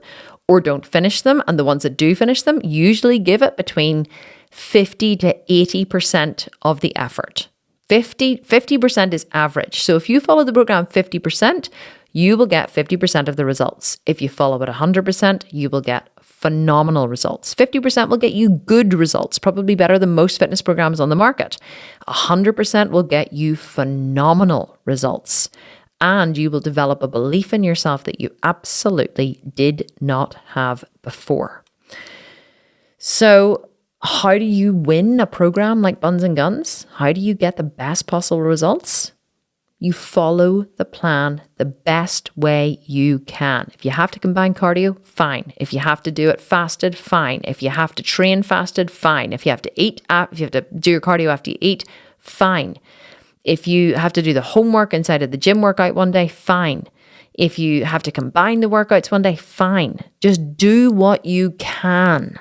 or don't finish them, and the ones that do finish them usually give it between 50 to 80% of the effort. 50% is average. So if you follow the program 50%, you will get 50% of the results. If you follow it 100%, you will get phenomenal results. 50% will get you good results, probably better than most fitness programs on the market. 100% will get you phenomenal results. And you will develop a belief in yourself that you absolutely did not have before. So how do you win a program like Buns and Guns? How do you get the best possible results? You follow the plan the best way you can. If you have to combine cardio, fine. If you have to do it fasted, fine. If you have to train fasted, fine. If you have to do your cardio after you eat, fine. If you have to do the homework inside of the gym workout one day, fine. If you have to combine the workouts one day, fine. Just do what you can.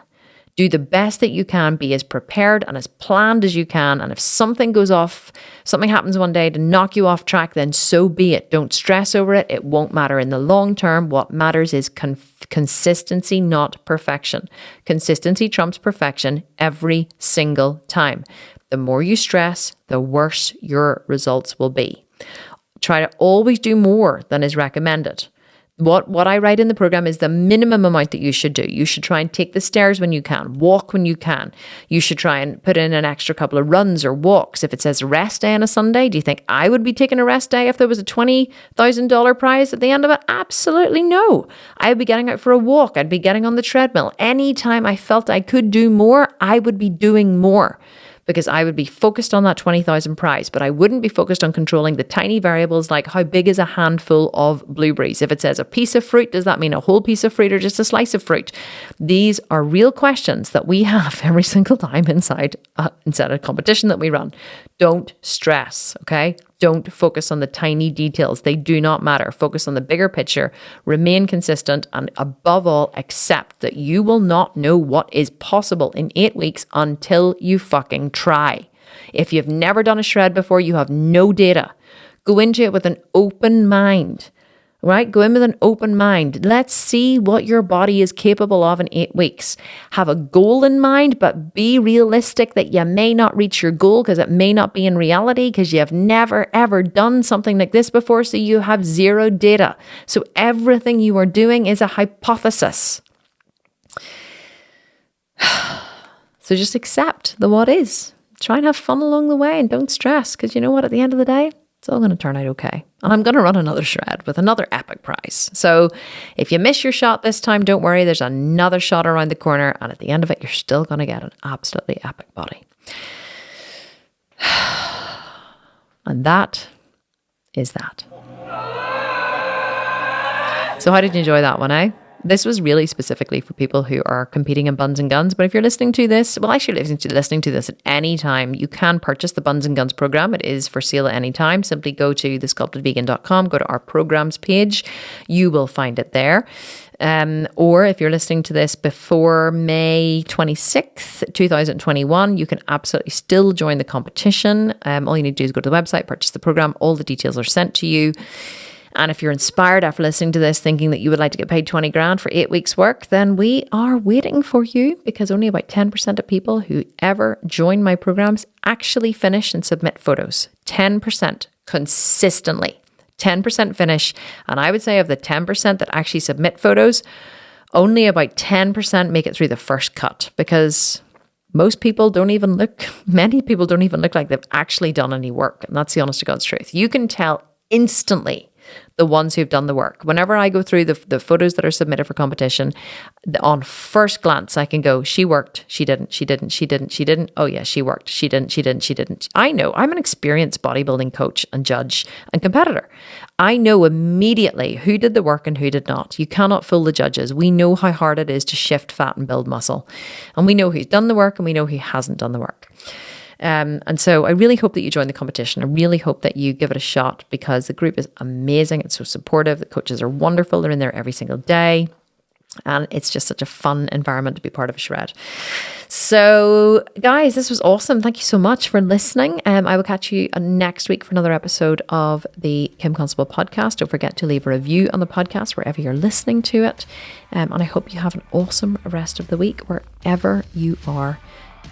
Do the best that you can, be as prepared and as planned as you can. And if something goes off, something happens one day to knock you off track, then so be it. Don't stress over it. It won't matter in the long term. What matters is consistency, not perfection. Consistency trumps perfection every single time. The more you stress, the worse your results will be. Try to always do more than is recommended. What I write in the program is the minimum amount that you should do. You should try and take the stairs when you can, walk when you can. You should try and put in an extra couple of runs or walks. If it says rest day on a Sunday, do you think I would be taking a rest day if there was a $20,000 prize at the end of it? Absolutely no. I would be getting out for a walk. I'd be getting on the treadmill. Anytime I felt I could do more, I would be doing more, because I would be focused on that 20,000 prize, but I wouldn't be focused on controlling the tiny variables like how big is a handful of blueberries. If it says a piece of fruit, does that mean a whole piece of fruit or just a slice of fruit? These are real questions that we have every single time inside a competition that we run. Don't stress, okay? Don't focus on the tiny details. They do not matter. Focus on the bigger picture, remain consistent, and above all, accept that you will not know what is possible in 8 weeks until you fucking try. If you've never done a shred before, you have no data. Go into it with an open mind. Right? Go in with an open mind. Let's see what your body is capable of in 8 weeks. Have a goal in mind, but be realistic that you may not reach your goal because it may not be in reality because you have never, ever done something like this before. So you have zero data. So everything you are doing is a hypothesis. So just accept the what is. Try and have fun along the way and don't stress, because you know what? At the end of the day, it's all going to turn out okay. And I'm going to run another shred with another epic prize. So if you miss your shot this time, don't worry. There's another shot around the corner. And at the end of it, you're still going to get an absolutely epic body. And that is that. So how did you enjoy that one, eh? This was really specifically for people who are competing in Buns and Guns. But if you're listening to this, well, actually listening to this at any time, you can purchase the Buns and Guns program. It is for sale at any time. Simply go to thesculptedvegan.com, go to our programs page. You will find it there. Or if you're listening to this before May 26th, 2021, you can absolutely still join the competition. All you need to do is go to the website, purchase the program. All the details are sent to you. And if you're inspired after listening to this, thinking that you would like to get paid 20 grand for 8 weeks work, then we are waiting for you, because only about 10% of people who ever join my programs actually finish and submit photos. 10% consistently. 10% finish. And I would say of the 10% that actually submit photos, only about 10% make it through the first cut, because many people don't even look like they've actually done any work. And that's the honest to God's truth. You can tell instantly the ones who've done the work. Whenever I go through the photos that are submitted for competition, on first glance, I can go, she worked, she didn't. Oh yeah, she worked, she didn't. I know, I'm an experienced bodybuilding coach and judge and competitor. I know immediately who did the work and who did not. You cannot fool the judges. We know how hard it is to shift fat and build muscle. And we know who's done the work and we know who hasn't done the work. And so I really hope that you join the competition. I really hope that you give it a shot, because the group is amazing. It's so supportive. The coaches are wonderful. They're in there every single day. And it's just such a fun environment to be part of a shred. So guys, this was awesome. Thank you so much for listening. I will catch you next week for another episode of the Kim Constable podcast. Don't forget to leave a review on the podcast wherever you're listening to it. And I hope you have an awesome rest of the week wherever you are.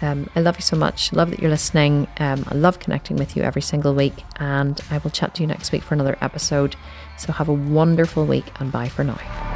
I love you so much. Love that you're listening. I love connecting with you every single week, and I will chat to you next week for another episode. So have a wonderful week, and bye for now.